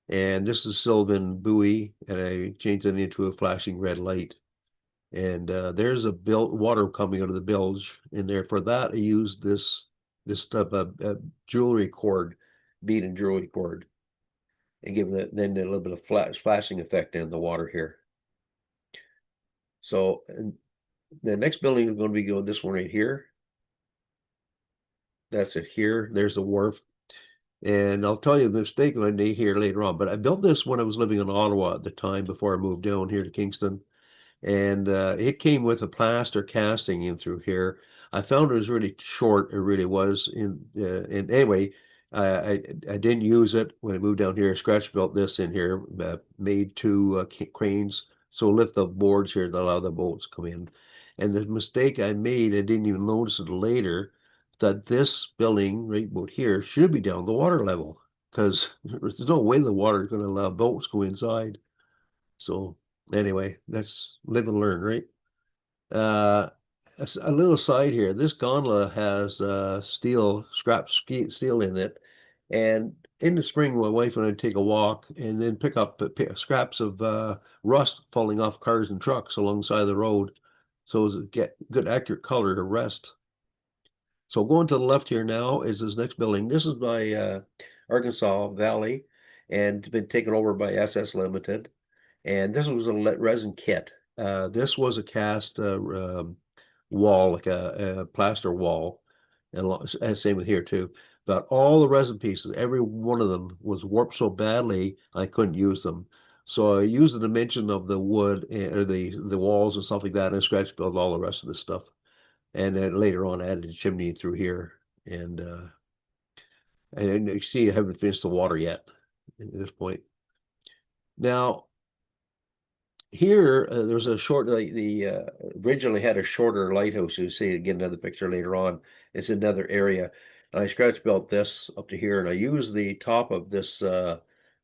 And this is Sylvan buoy, and I changed it into a flashing red light. And there's a water coming out of the bilge in there. For that, I used this type of jewelry cord, bead and jewelry cord, and give it then a little bit of flashing effect in the water here. So the next building is going to be going this one right here. That's it here. There's the wharf. And I'll tell you the mistake I made here later on, but I built this when I was living in Ottawa at the time before I moved down here to Kingston. And it came with a plaster casting in through here. I found it was really short. It really was. And anyway, I didn't use it when I moved down here. I scratch built this in here, made 2 cranes. So lift the boards here to allow the boats to come in. And the mistake I made, I didn't even notice it later, that this building right about here should be down the water level, because there's no way the water is going to allow boats to go inside. So anyway, that's live and learn, right? A little side here. This gondola has scrap steel in it. And in the spring, my wife and I take a walk and then pick up scraps of rust falling off cars and trucks alongside of the road, so as to get good accurate color to rest. So going to the left here now is this next building. This is by Arkansas Valley, and it's been taken over by SS Limited. And this was a resin kit. This was a cast wall, like a plaster wall, and same with here too. But all the resin pieces, every one of them was warped so badly I couldn't use them. So I used the dimension of the wood or the walls and stuff like that, and scratch built all the rest of the stuff. And then later on, I added a chimney through here, and you see, I haven't finished the water yet at this point. Now, here there's a short, like originally had a shorter lighthouse. You see again another picture later on. It's another area. And I scratch built this up to here, and I used the top of this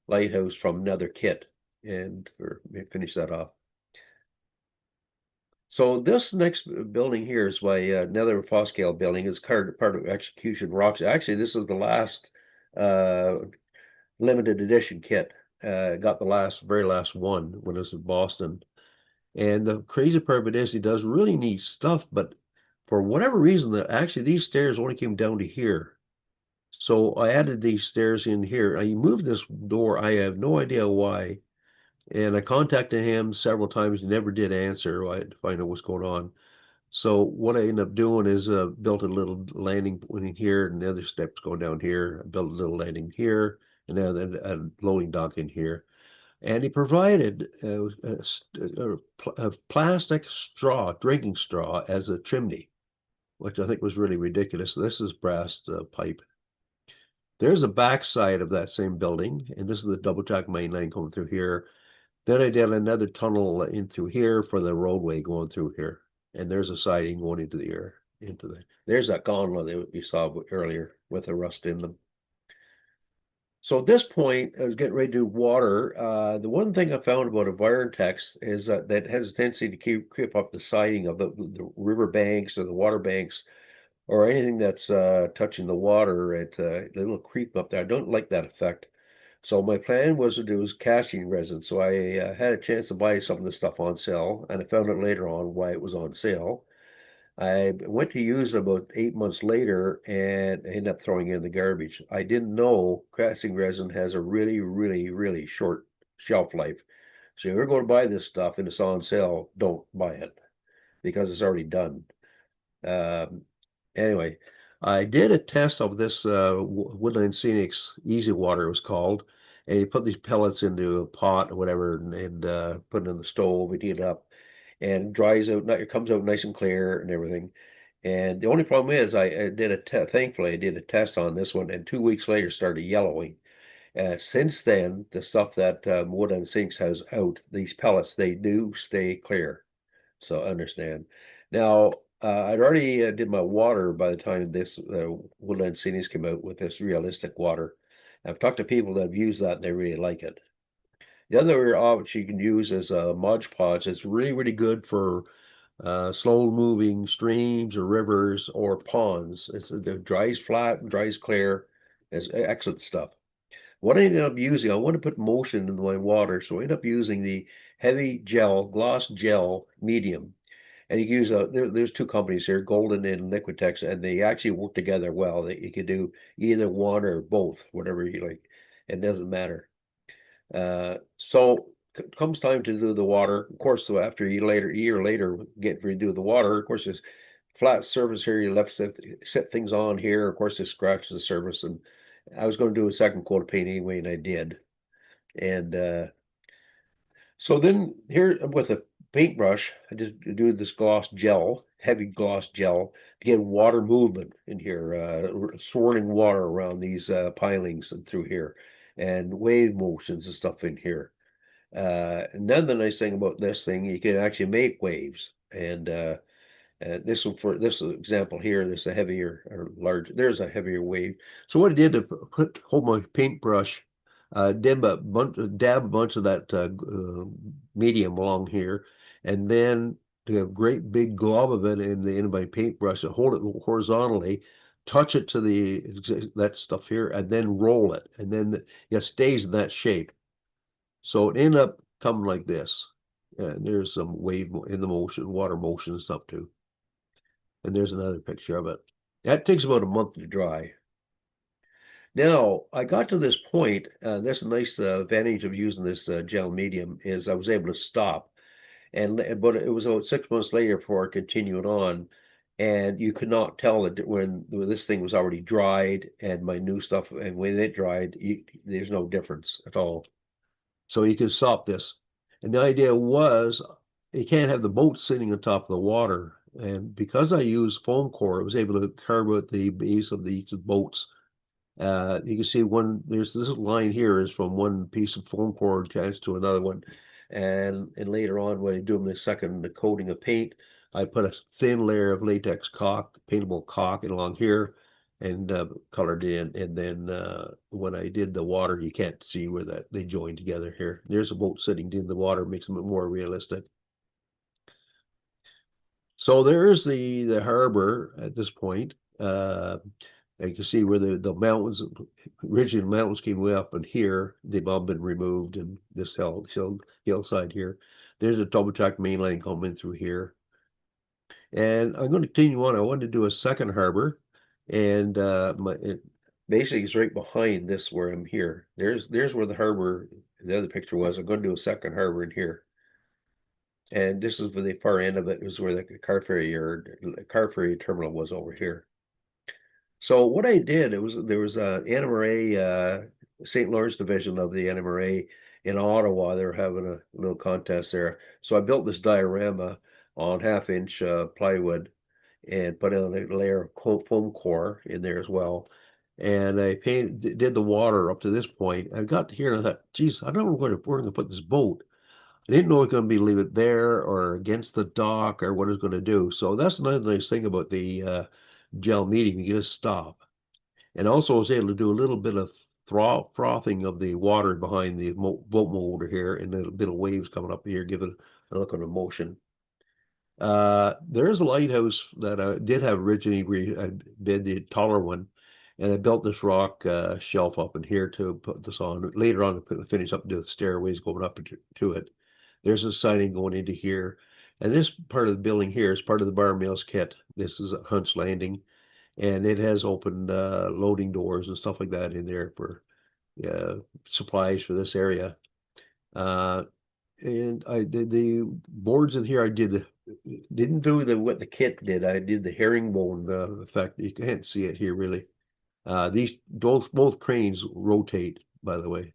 lighthouse from another kit, and finish that off. So this next building here is by another Foscale building. It's part of Execution Rocks. Actually, this is the last limited edition kit. Got the very last one when it was in Boston. And the crazy part of it is he does really neat stuff, but for whatever reason, actually these stairs only came down to here. So I added these stairs in here. I moved this door. I have no idea why. And I contacted him several times. He never did answer. I had to find out what's going on. So what I ended up doing is built a little landing point here, and the other steps going down here. I built a little landing here, and then a loading dock in here. And he provided a plastic straw, drinking straw, as a chimney, which I think was really ridiculous. This is brass pipe. There's a backside of that same building, and this is the double jack main line going through here. Then I did another tunnel in through here for the roadway going through here. And there's a siding going into the air, there's that gondola that we saw earlier with the rust in them. So at this point, I was getting ready to do water. The one thing I found about Environtex is that it has a tendency to creep up the siding of the river banks or the water banks or anything that's touching the water. A little creep up there. I don't like that effect. So my plan was to do casting resin. So I had a chance to buy some of this stuff on sale, and I found out later on why it was on sale. I went to use it about 8 months later and ended up throwing it in the garbage. I didn't know casting resin has a really, really, really short shelf life. So if you're going to buy this stuff and it's on sale, don't buy it because it's already done. Anyway, I did a test of this Woodland Scenics Easy Water, it was called. And you put these pellets into a pot or whatever and put it in the stove and heat it up. And dries out, it comes out nice and clear and everything. And the only problem is thankfully I did a test on this one, and 2 weeks later started yellowing. Since then, the stuff that Woodland Sinks has out, these pellets, they do stay clear. So understand. Now, I'd already did my water by the time this Woodland Scenics came out with this realistic water. I've talked to people that have used that and they really like it. The other option you can use is Mod Podge. It's really, really good for slow moving streams or rivers or ponds. It dries flat, dries clear. It's excellent stuff. What I ended up using, I want to put motion in my water, so I ended up using the heavy gel, gloss gel medium. And you can use there's two companies here, Golden and Liquitex, and they actually work together well. You can do either one or both, whatever you like. It doesn't matter. So comes time to do the water. Of course, so after a year later, get ready to do the water. Of course, there's flat surface here. You left set things on here. Of course, it scratches the surface. And I was going to do a second coat of paint anyway, and I did. And so then here with a paintbrush, I just do this gloss gel, heavy gloss gel, to get water movement in here, swirling water around these pilings and through here, and wave motions and stuff in here. Another nice thing about this thing, you can actually make waves. And this one, for this example here, there's a heavier or large, there's a heavier wave. So what I did to hold my paintbrush, dab a bunch of that medium along here, and then to a great big glob of it in my paintbrush and hold it horizontally, touch it to that stuff here, and then roll it, and then it stays in that shape. So it ended up coming like this. And there's some wave in the motion, water motion and stuff too. And there's another picture of it. That takes about a month to dry. Now, I got to this point, that's a nice advantage of using this gel medium, is I was able to stop. But it was about 6 months later before I continued on. And you could not tell that when this thing was already dried and my new stuff, and when it dried, there's no difference at all. So you can stop this. And the idea was you can't have the boat sitting on top of the water. And because I used foam core, I was able to carve out the base of the boats. You can see there's this line here is from one piece of foam core attached to another one. And later on, when I do the second coating of paint, I put a thin layer of latex caulk, paintable caulk along here, and colored in. And then when I did the water, you can't see where they join together here. There's a boat sitting in the water, makes them more realistic. So there's the harbor at this point. You can see where the mountains, original mountains came way up in here. They've all been removed, and this hillside here. There's a double track main line coming through here. And I'm going to continue on. I wanted to do a second harbor, and basically it's right behind this where I'm here. There's where the harbor, the other picture was. I'm going to do a second harbor in here. And this is where the far end of it is where the car ferry terminal was over here. So what I did, there was a NMRA, St. Lawrence division of the NMRA in Ottawa. They were having a little contest there. So I built this diorama on 1/2-inch plywood and put in a layer of foam core in there as well. And I did the water up to this point. I got here and I thought, geez, I don't know where we're going to put this boat. I didn't know it was going to be leave it there or against the dock or what it's going to do. So that's another nice thing about the gel medium. You just stop. And also I was able to do a little bit of frothing of the water behind the boat motor here, and a bit of waves coming up here, give it a look of motion. There's a lighthouse that I did have originally. I did the taller one, and I built this rock shelf up in here to put this on. Later on, to finish up the stairways going up to it. There's a siding going into here. And this part of the building here is part of the bar mills kit. This is a Hunt's Landing, and it has open loading doors and stuff like that in there for supplies for this area. And I did the boards in here. Didn't do what the kit did. I did the herringbone effect. You can't see it here really. These both cranes rotate, by the way.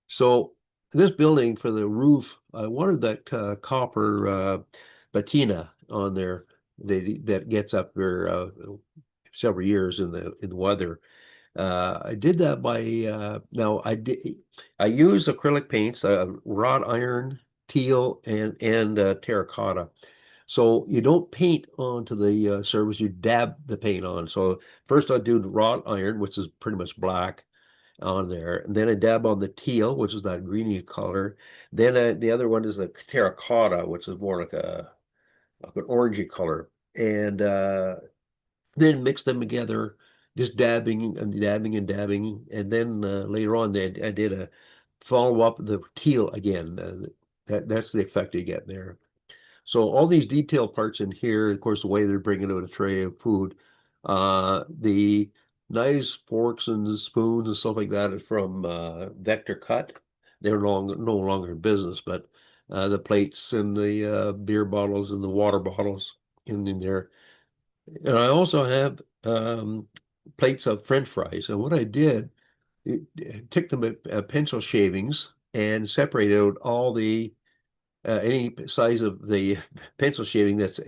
So this building for the roof, I wanted that copper patina on there that gets up there several years in the weather. I did that by now I used acrylic paints, wrought iron, teal, and terracotta. So you don't paint onto the surface, you dab the paint on. So first I do the wrought iron, which is pretty much black on there, and then I dab on the teal, which is that greeny color. Then the other one is the terracotta, which is more like an orangey color, and then mix them together, just dabbing and dabbing and dabbing, and then later on I did a follow up the teal again. That's the effect you get there. So all these detail parts in here, of course, the way they're bringing out a tray of food, the knives, forks, and spoons and stuff like that is from Vector Cut. They're no longer in business, but the plates and the beer bottles and the water bottles in there. And I also have plates of French fries. And what I did, took them pencil shavings and separated out all the any size of the pencil shaving that's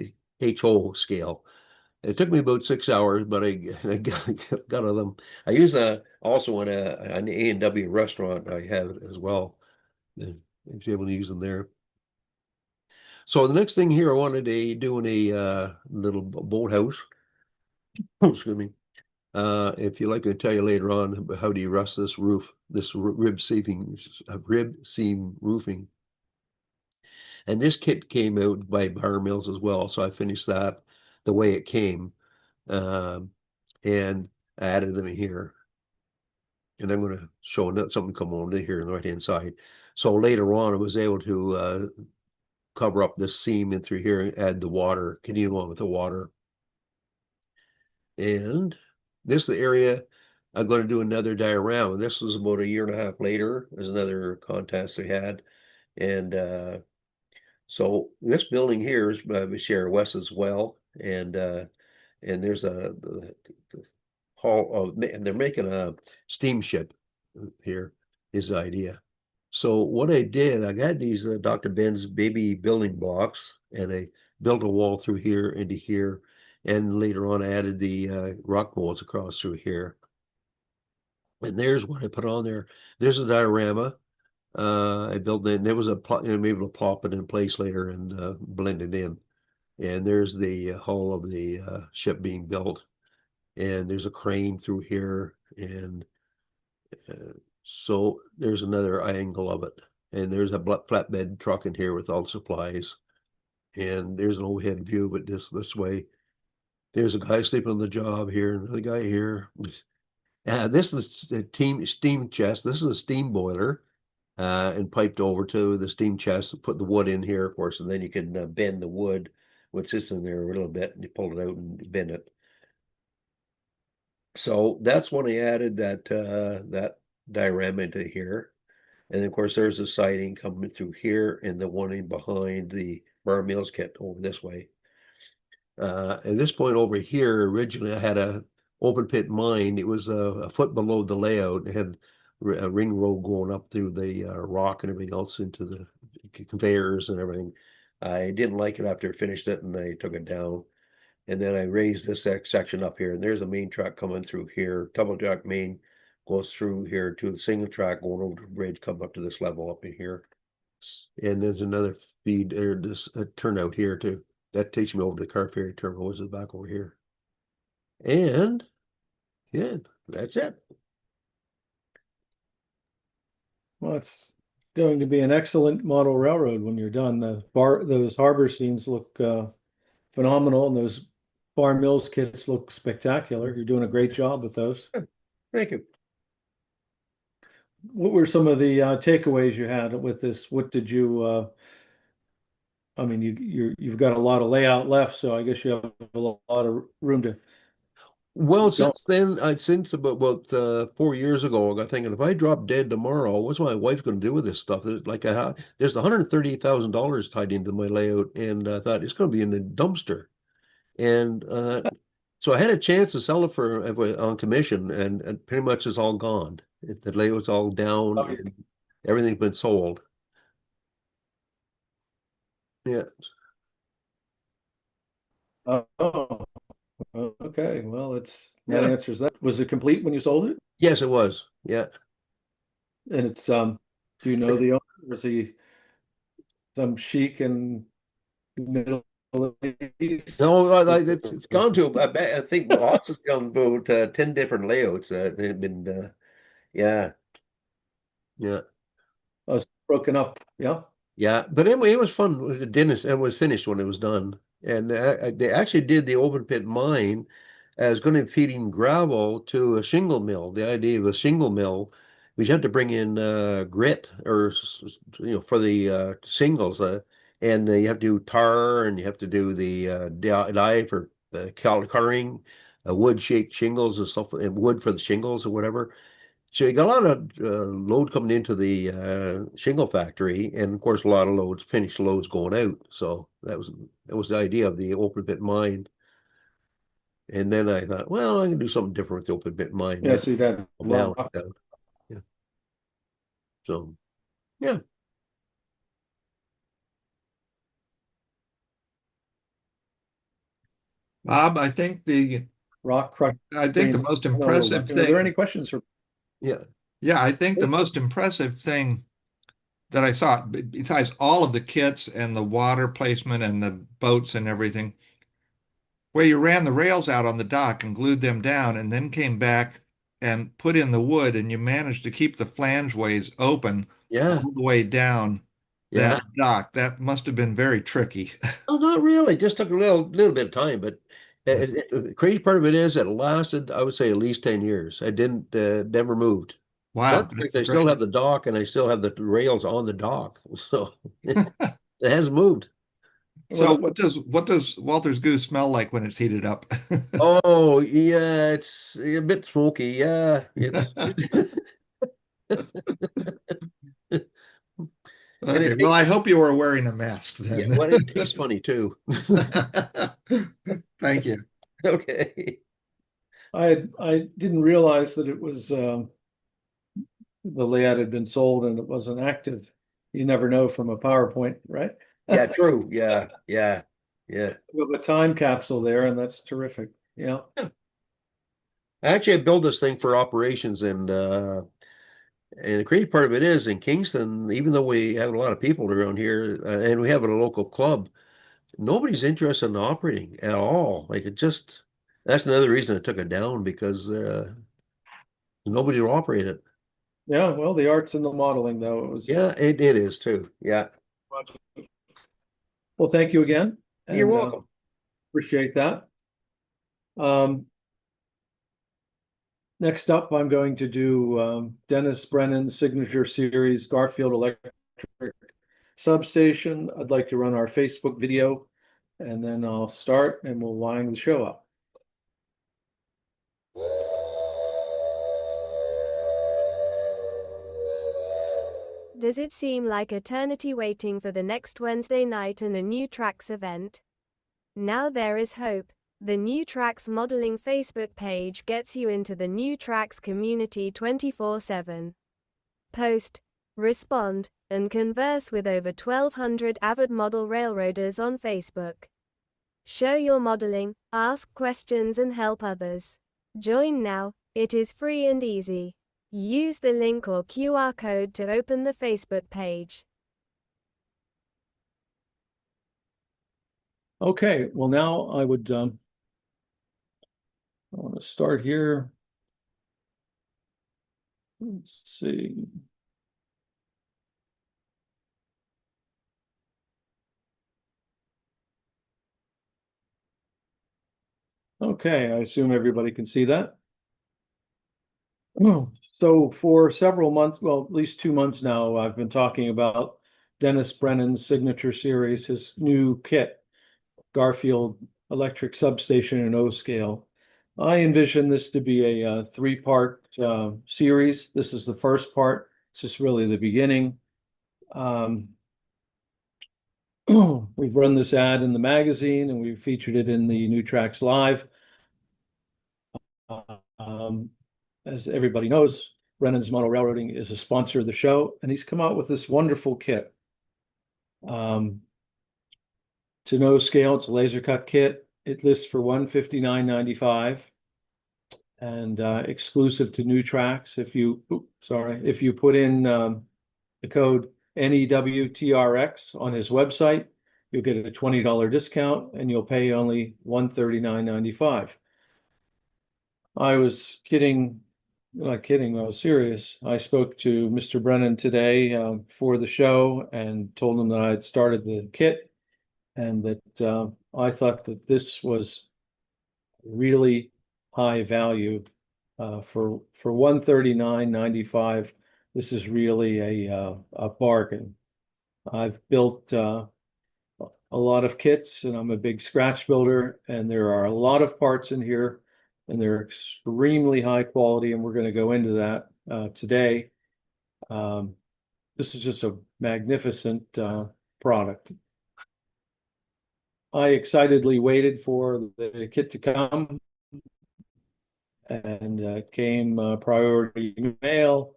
HO scale. It took me about 6 hours, but I got of them. I use also in an A&W restaurant I have as well. I was able to use them there. So the next thing here, I wanted to do in a little boathouse. Excuse me. If you like, I'll tell you later on how do you rust this roof, this rib seam roofing. And this kit came out by Bar Mills as well, so I finished that the way it came, and I added them in here. And I'm going to show something come on here on the right-hand side. So later on, I was able to cover up this seam in through here and add the water, continue on with the water. And this is the area I'm going to do another diorama. This was about 1.5 years later. There's another contest we had. And so this building here is Sierra West as well. And there's the hall of, and they're making a steamship here, is the idea. So what I did, I got these Dr. Ben's baby building blocks, and I built a wall through here into here, and later on I added the rock molds across through here. And there's what I put on there. There's a diorama. I built it. There was I'm able to plop it in place later and blend it in. And there's the hull of the ship being built. And there's a crane through here. And so there's another angle of it. And there's a flatbed truck in here with all the supplies. And there's an overhead view of it this way. There's a guy sleeping on the job here, another guy here. This is the steam chest. This is a steam boiler, and piped over to the steam chest. Put the wood in here, of course, and then you can bend the wood, which sits in there a little bit, and you pull it out and bend it. So that's when I added that diorama into here. And of course, there's the siding coming through here, and the one in behind the bar meals kit over this way. At this point over here, originally I had a open pit mine. It was a foot below the layout. It had a ring road going up through the rock and everything else into the conveyors and everything. I didn't like it after I finished it, and I took it down. And then I raised this section up here, and there's a main track coming through here. Double track main goes through here to the single track going over the bridge, come up to this level up in here. And there's another feed there, this turnout here too. That takes me over to the car ferry terminal, which is back over here. And yeah, that's it. Well, it's going to be an excellent model railroad when you're done. Those harbor scenes look phenomenal, and those bar mills kits look spectacular. You're doing a great job with those. Thank you. What were some of the takeaways you had with this? What did you I mean, you've got a lot of layout left, so I guess you have a lot of room to. Well, since then, since about 4 years ago, I got thinking, if I drop dead tomorrow, what's my wife going to do with this stuff? There's there's $138,000 tied into my layout, and I thought it's going to be in the dumpster. And so I had a chance to sell it on commission, and pretty much it's all gone. The layout's all down, and everything's been sold. Yeah. Oh, okay. Well, that answers that. Was it complete when you sold it? Yes, it was. Yeah. And it's do you know the owner? Was he some chic and middle East? No, it's gone to I think lots has gone to 10 different layouts. They've been yeah. Broken up. Yeah. Yeah, but anyway, it was fun. The dentist, it was finished when it was done, and they actually did the open pit mine as going to be feeding gravel to a shingle mill. The idea of a shingle mill, we had to bring in grit or for the shingles, and you have to do tar and you have to do the dye for coloring, wood shaped shingles and stuff, and wood for the shingles or whatever. So you got a lot of load coming into the shingle factory, and of course a lot of finished loads going out. So that was the idea of the open pit mine. And then I thought, well, I can do something different with the open pit mine. Yeah, so you'd have down. Yeah. So yeah. Bob, I think the most impressive thing. Are there any questions? Yeah, I think the most impressive thing that I saw, besides all of the kits and the water placement and the boats and everything, where you ran the rails out on the dock and glued them down and then came back and put in the wood, and you managed to keep the flangeways open all the way down that dock. That must have been very tricky. Oh, not really. Just took a little bit of time, but the crazy part of it is it lasted, I would say, at least 10 years. I didn't never moved. Wow. I still have the dock, and I still have the rails on the dock. So it hasn't moved. So what does Walter's Goose smell like when it's heated up? Oh, yeah, it's a bit smoky. Yeah, it's okay. Well, I hope you were wearing a mask then. Yeah, well, it tastes funny too. Thank you. Okay. I didn't realize that it was the layout had been sold and it wasn't active. You never know from a PowerPoint, right? Yeah, true. Yeah, yeah, yeah. We have a time capsule there, and that's terrific. Yeah. Actually, I built this thing for operations, and the crazy part of it is in Kingston, even though we have a lot of people around here, and we have a local club, nobody's interested in operating at all. Like it just, that's another reason I took it down because nobody will operate it. Yeah, well, the art's in the modeling, though. It was. Yeah, it is too. Yeah. Well, thank you again. You're welcome. Appreciate that. Next up, I'm going to do Dennis Brennan's signature series, Garfield Electric Substation. I'd like to run our Facebook video, and then I'll start and we'll line the show up. Does it seem like eternity waiting for the next Wednesday night and a New Tracks event? Now there is hope. The New Tracks Modeling Facebook page gets you into the New Tracks community 24/7. Post, respond, and converse with over 1,200 avid model railroaders on Facebook. Show your modeling, ask questions and help others. Join now, it is free and easy. Use the link or QR code to open the Facebook page. Okay, well now I would I want to start here. Let's see. Okay, I assume everybody can see that. So for several months, well, at least 2 months now, I've been talking about Dennis Brennan's signature series, his new kit, Garfield Electric Substation in O scale. I envision this to be a 3-part series. This is the first part. It's just really the beginning. We've run this ad in the magazine and we've featured it in the New Tracks Live. As everybody knows, Brennan's Model Railroading is a sponsor of the show, and he's come out with this wonderful kit. To no scale, it's a laser cut kit. It lists for $159.95 and exclusive to New Tracks. If you put in the code NEWTRX on his website, you'll get a $20 discount and you'll pay only $139.95. I was kidding, not kidding, I was serious. I spoke to Mr. Brennan today for the show and told him that I had started the kit and that I thought that this was really high value for $139.95. This is really a bargain. I've built a lot of kits and I'm a big scratch builder, and there are a lot of parts in here and they're extremely high quality, and we're going to go into that today. This is just a magnificent product. I excitedly waited for the kit to come, and it came priority mail,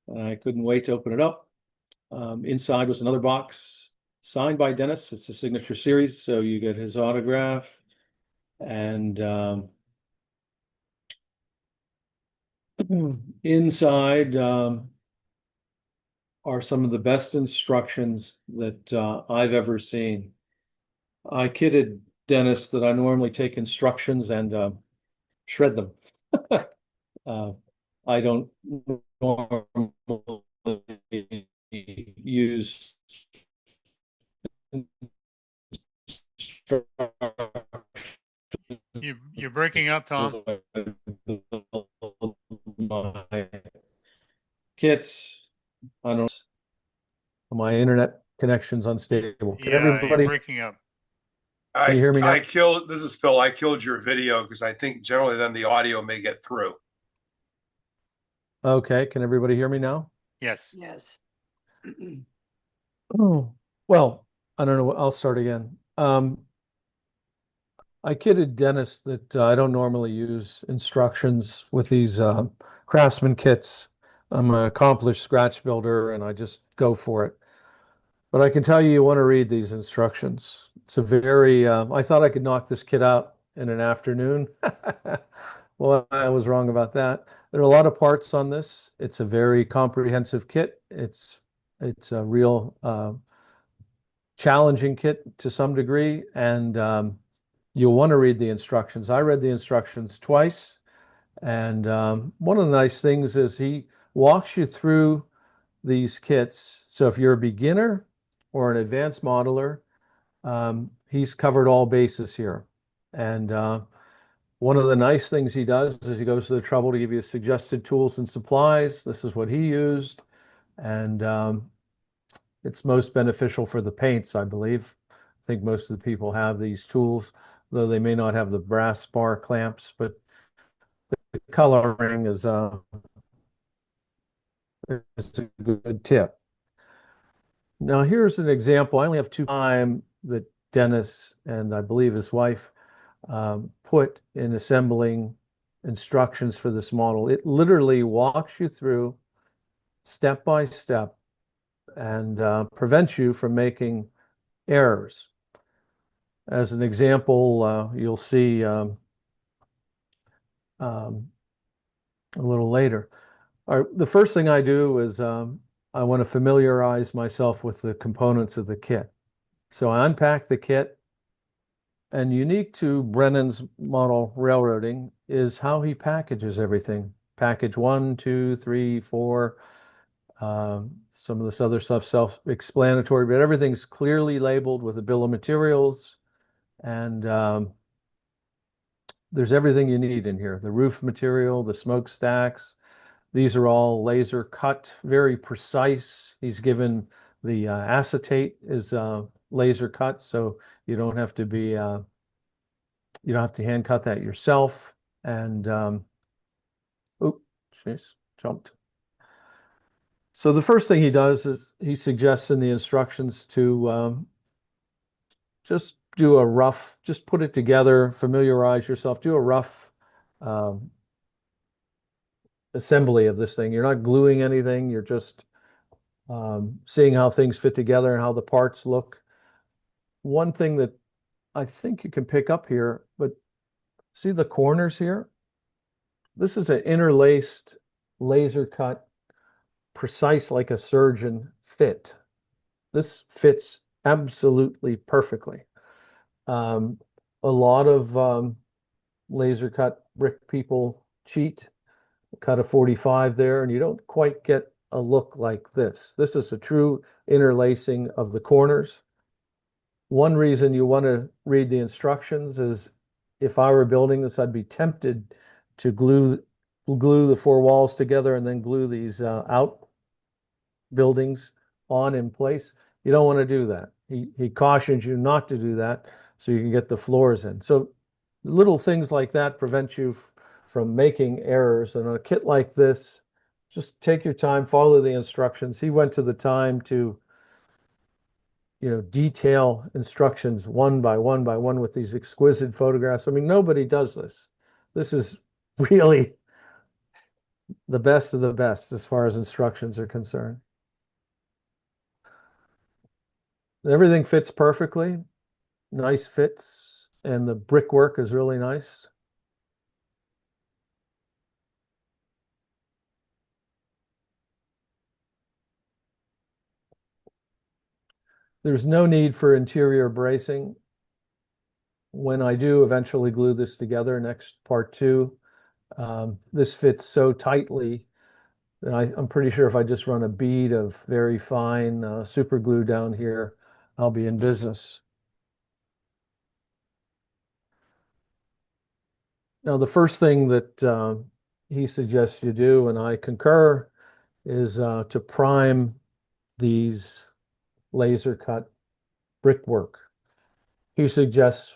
and I couldn't wait to open it up. Inside was another box signed by Dennis. It's a signature series, so you get his autograph, and inside are some of the best instructions that I've ever seen. I kidded Dennis that I normally take instructions and shred them. I don't normally use You're breaking up, Tom. My kits, I don't know, my internet connection's unstable. Can Yeah, everybody you're breaking up. Can you hear me now? This is Phil. I killed your video because I think generally then the audio may get through. Okay, can everybody hear me now? Yes. Yes. Oh, well, I don't know. I'll start again. I kidded Dennis that I don't normally use instructions with these Craftsman kits. I'm an accomplished scratch builder and I just go for it. But I can tell you, you want to read these instructions. It's a very, I thought I could knock this kit out in an afternoon. Well, I was wrong about that. There are a lot of parts on this. It's a very comprehensive kit. It's a real challenging kit to some degree, and you'll want to read the instructions. I read the instructions twice, and one of the nice things is he walks you through these kits. So if you're a beginner or an advanced modeler, he's covered all bases here. And one of the nice things he does is he goes to the trouble to give you suggested tools and supplies. This is what he used. And it's most beneficial for the paints, I believe. I think most of the people have these tools, though they may not have the brass bar clamps, but the coloring is a good tip. Now here's an example. I only have two time that Dennis and I believe his wife put in assembling instructions for this model. It literally walks you through step by step and prevents you from making errors. As an example, you'll see a little later. The first thing I do is I want to familiarize myself with the components of the kit. So I unpack the kit, and unique to Brennan's model railroading is how he packages everything. Package 1, 2, 3, 4. Some of this other stuff self-explanatory, but everything's clearly labeled with a bill of materials, and there's everything you need in here. The roof material, the smokestacks, these are all laser cut, very precise. He's given the acetate is laser cut, so you don't have to be you don't have to hand cut that yourself. And oh, jeez, jumped. So the first thing he does is he suggests in the instructions to just do a rough, just put it together, familiarize yourself, do a rough assembly of this thing. You're not gluing anything, you're just seeing how things fit together and how the parts look. One thing that I think you can pick up here, but see the corners here? This is an interlaced, laser cut, precise like a surgeon fit. This fits absolutely perfectly. A lot of laser cut brick people cheat, cut a 45 there, and you don't quite get a look like this. This is a true interlacing of the corners. One reason you want to read the instructions is if I were building this, I'd be tempted to glue the four walls together and then glue these out buildings on in place. You don't want to do that. He cautions you not to do that so you can get the floors in. So little things like that prevent you from making errors. And on a kit like this, just take your time, follow the instructions. He went to the time to, detail instructions one by one by one with these exquisite photographs. I mean, nobody does this. This is really the best of the best as far as instructions are concerned. Everything fits perfectly, nice fits, and the brickwork is really nice. There's no need for interior bracing. When I do eventually glue this together, next part 2, this fits so tightly that I'm pretty sure if I just run a bead of very fine super glue down here, I'll be in business. Now, the first thing that he suggests you do, and I concur, is to prime these laser cut brickwork. He suggests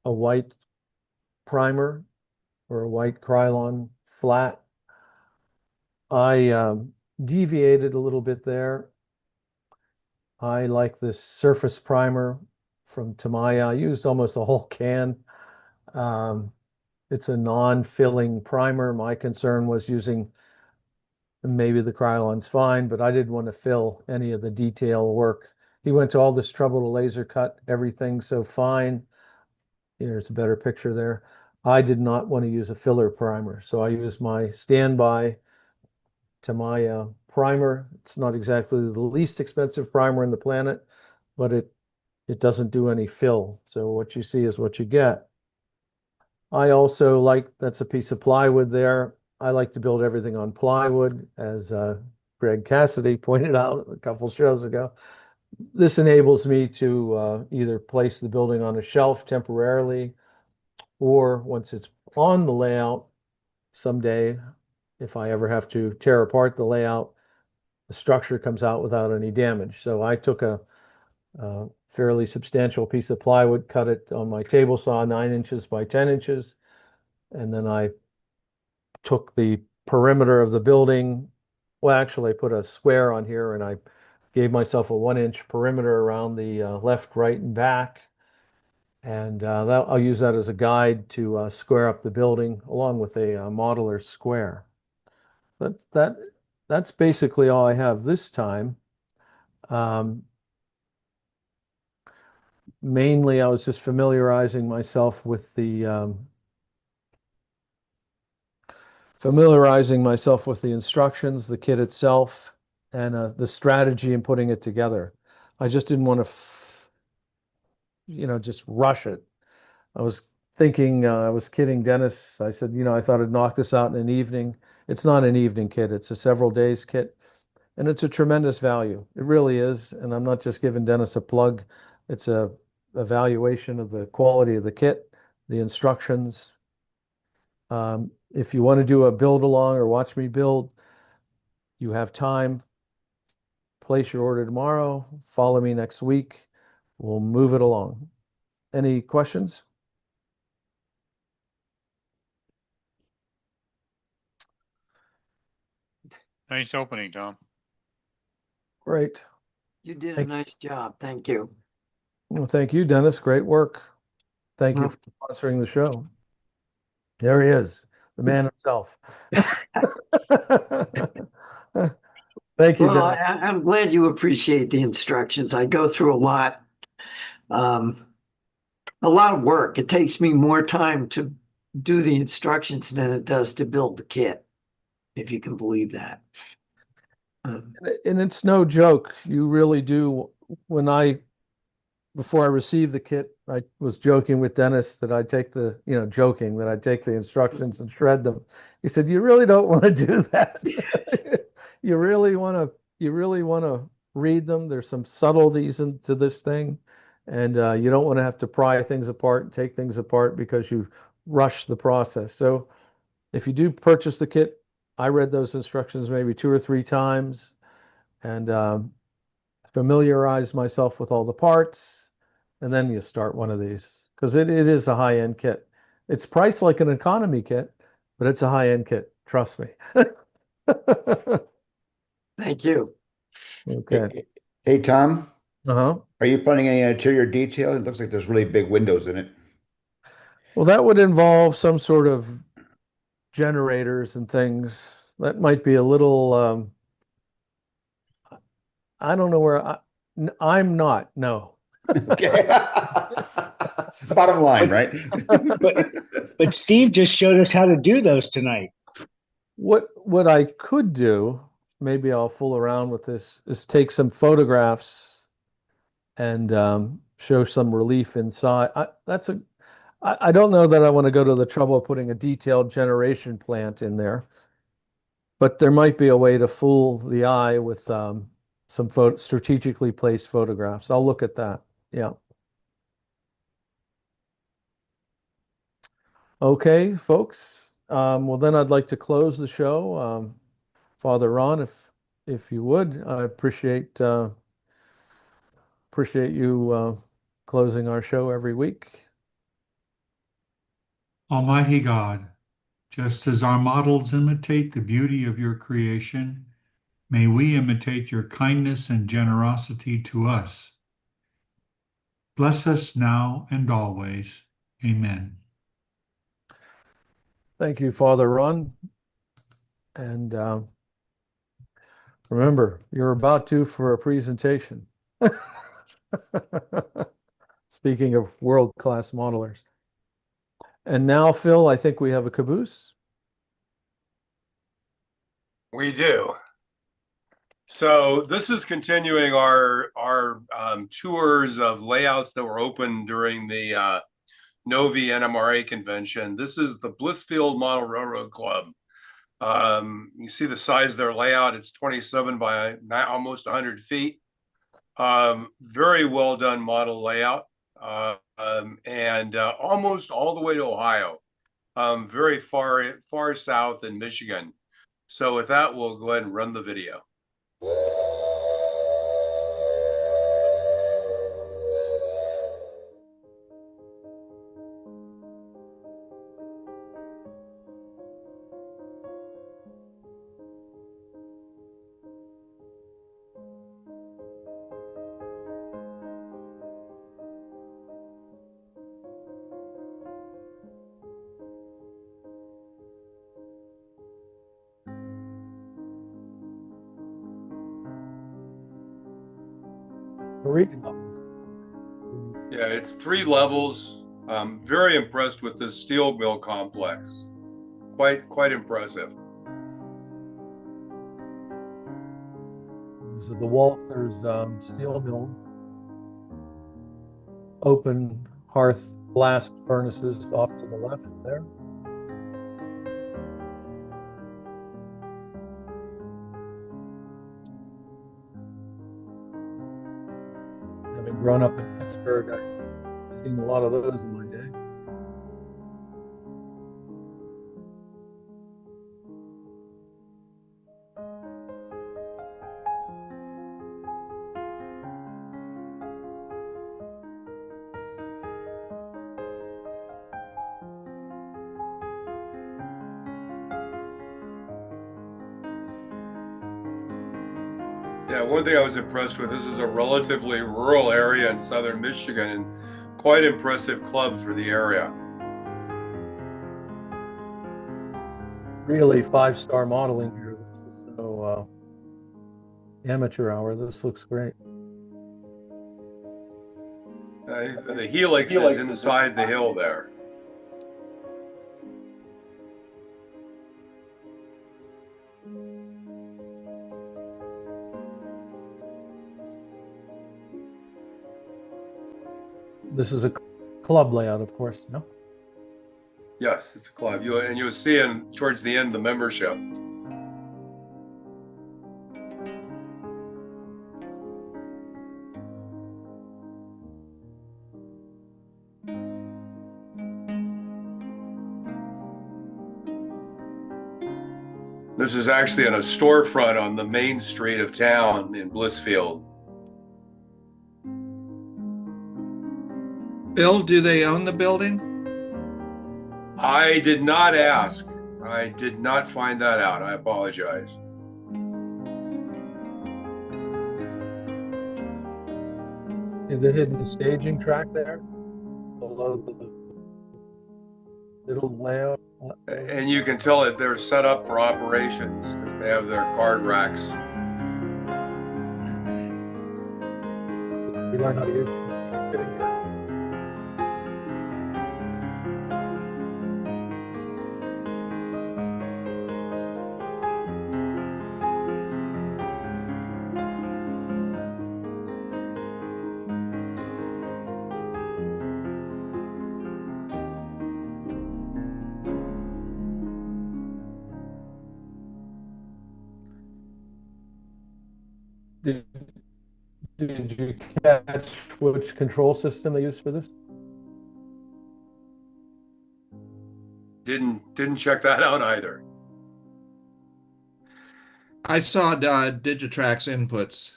a white primer or a white Krylon flat. I deviated a little bit there. I like this surface primer from Tamiya. I used almost a whole can. It's a non-filling primer. My concern was using maybe the Krylon's fine, but I didn't want to fill any of the detail work. He went to all this trouble to laser cut everything so fine. Here's a better picture there. I did not want to use a filler primer, so I used my standby to my primer. It's not exactly the least expensive primer in the planet, but it doesn't do any fill. So what you see is what you get. I also like, that's a piece of plywood there. I like to build everything on plywood, as Greg Cassidy pointed out a couple shows ago. This enables me to either place the building on a shelf temporarily, or once it's on the layout, someday, if I ever have to tear apart the layout, the structure comes out without any damage. So I took a fairly substantial piece of plywood, cut it on my table saw 9 inches by 10 inches, and then I took the perimeter of the building. Well, actually, I put a square on here, and I gave myself a 1-inch perimeter around the left, right, and back. And I'll use that as a guide to square up the building along with a modeler square. That's basically all I have this time. Mainly, I was just familiarizing myself with the instructions, the kit itself, and the strategy in putting it together. I just didn't want to, just rush it. I was thinking, I was kidding Dennis. I said, I thought I'd knock this out in an evening. It's not an evening kit. It's a several days kit, and it's a tremendous value. It really is. And I'm not just giving Dennis a plug. It's a evaluation of the quality of the kit, the instructions. If you want to do a build along or watch me build, you have time, place your order tomorrow, follow me next week. We'll move it along. Any questions? Nice opening, Tom. Great. You did a nice job. Thank you. Well, thank you, Dennis. Great work. Thank you for sponsoring the show. There he is, the man himself. Thank you, Well, Dennis. I'm glad you appreciate the instructions. I go through a lot of work. It takes me more time to do the instructions than it does to build the kit, if you can believe that. And it's no joke. You really do. Before I received the kit, I was joking with Dennis that I'd take joking that I'd take the instructions and shred them. He said, "You really don't want to do that. You really want to read them. There's some subtleties into this thing, and you don't want to have to pry things apart and take things apart because you rush the process." So if you do purchase the kit, I read those instructions maybe 2 or 3 times and familiarize myself with all the parts. And then you start one of these, because it is a high-end kit. It's priced like an economy kit, but it's a high-end kit. Trust me. Thank you. Okay. Hey, Tom. Uh-huh. Are you planning any interior detail? It looks like there's really big windows in it. Well, that would involve some sort of generators and things. That might be a little, I don't know where I'm not, no. Okay. Bottom line, right? But Steve just showed us how to do those tonight. What I could do, maybe I'll fool around with this, is take some photographs and show some relief inside. I don't know that I want to go to the trouble of putting a detailed generation plant in there, but there might be a way to fool the eye with some strategically placed photographs. I'll look at that. Yeah. Okay, folks. Well, then I'd like to close the show. Father Ron, if you would, I appreciate you closing our show every week. Almighty God, just as our models imitate the beauty of your creation, may we imitate your kindness and generosity to us. Bless us now and always. Amen. Thank you, Father Ron. And Remember, you're about to for a presentation. Speaking of world-class modelers. And now, Phil, I think we have a caboose. We do. So this is continuing our tours of layouts that were open during the Novi NMRA convention. This is the Blissfield Model Railroad Club. You see the size of their layout. It's 27 by almost 100 feet. Very well done model layout, and almost all the way to Ohio. Very far south in Michigan. So with that, we'll go ahead and run the video. Yeah, it's 3 levels. I'm very impressed with this steel mill complex. Quite impressive. So the Walther's steel mill, open hearth blast furnaces off to the left there. Having grown up in Pittsburgh, I've seen a lot of those in my day. Yeah, one thing I was impressed with, this is a relatively rural area in southern Michigan and quite impressive club for the area. Really 5-star modeling here. This is so amateur hour. This looks great. The helix is inside the hill there. This is a club layout, of course, no? Yes, it's a club. You'll see towards the end the membership. This is actually in a storefront on the main street of town in Blissfield. Bill, do they own the building? I did not ask. I did not find that out. I apologize. The hidden staging track there below the little layout. And you can tell that they're set up for operations because they have their card racks. We learned how to use Bittenger. Did you catch which control system they used for this? Didn't check that out either. I saw Digitrax inputs.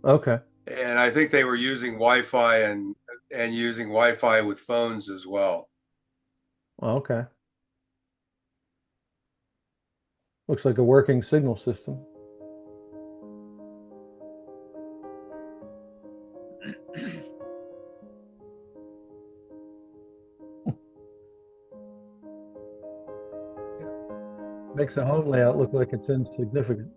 Okay. And I think they were using Wi-Fi and using Wi-Fi with phones as well. Okay. Looks like a working signal system. Makes a home layout look like it's insignificant.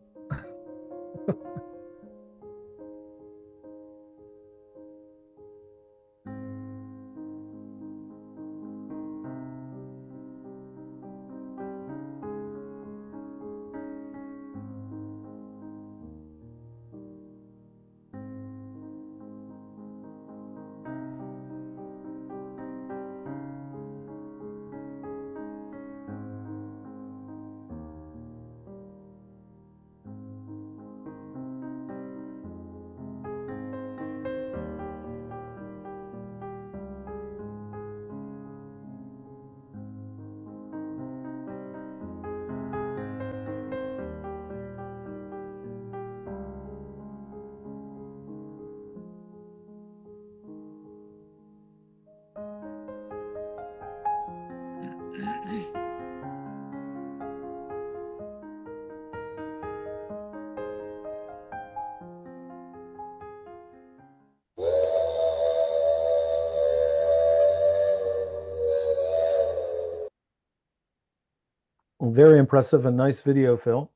Very impressive and nice video, Phil.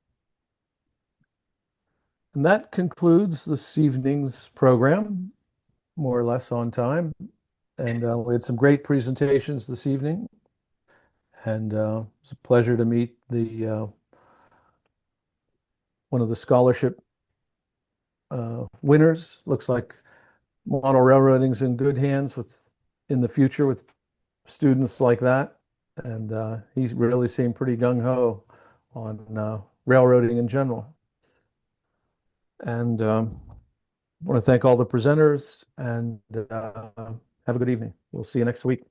And that concludes this evening's program, more or less on time. And we had some great presentations this evening. And it's a pleasure to meet the one of the scholarship winners. Looks like model railroading's in good hands in the future with students like that. And he really seemed pretty gung-ho on railroading in general. And I want to thank all the presenters and have a good evening. We'll see you next week.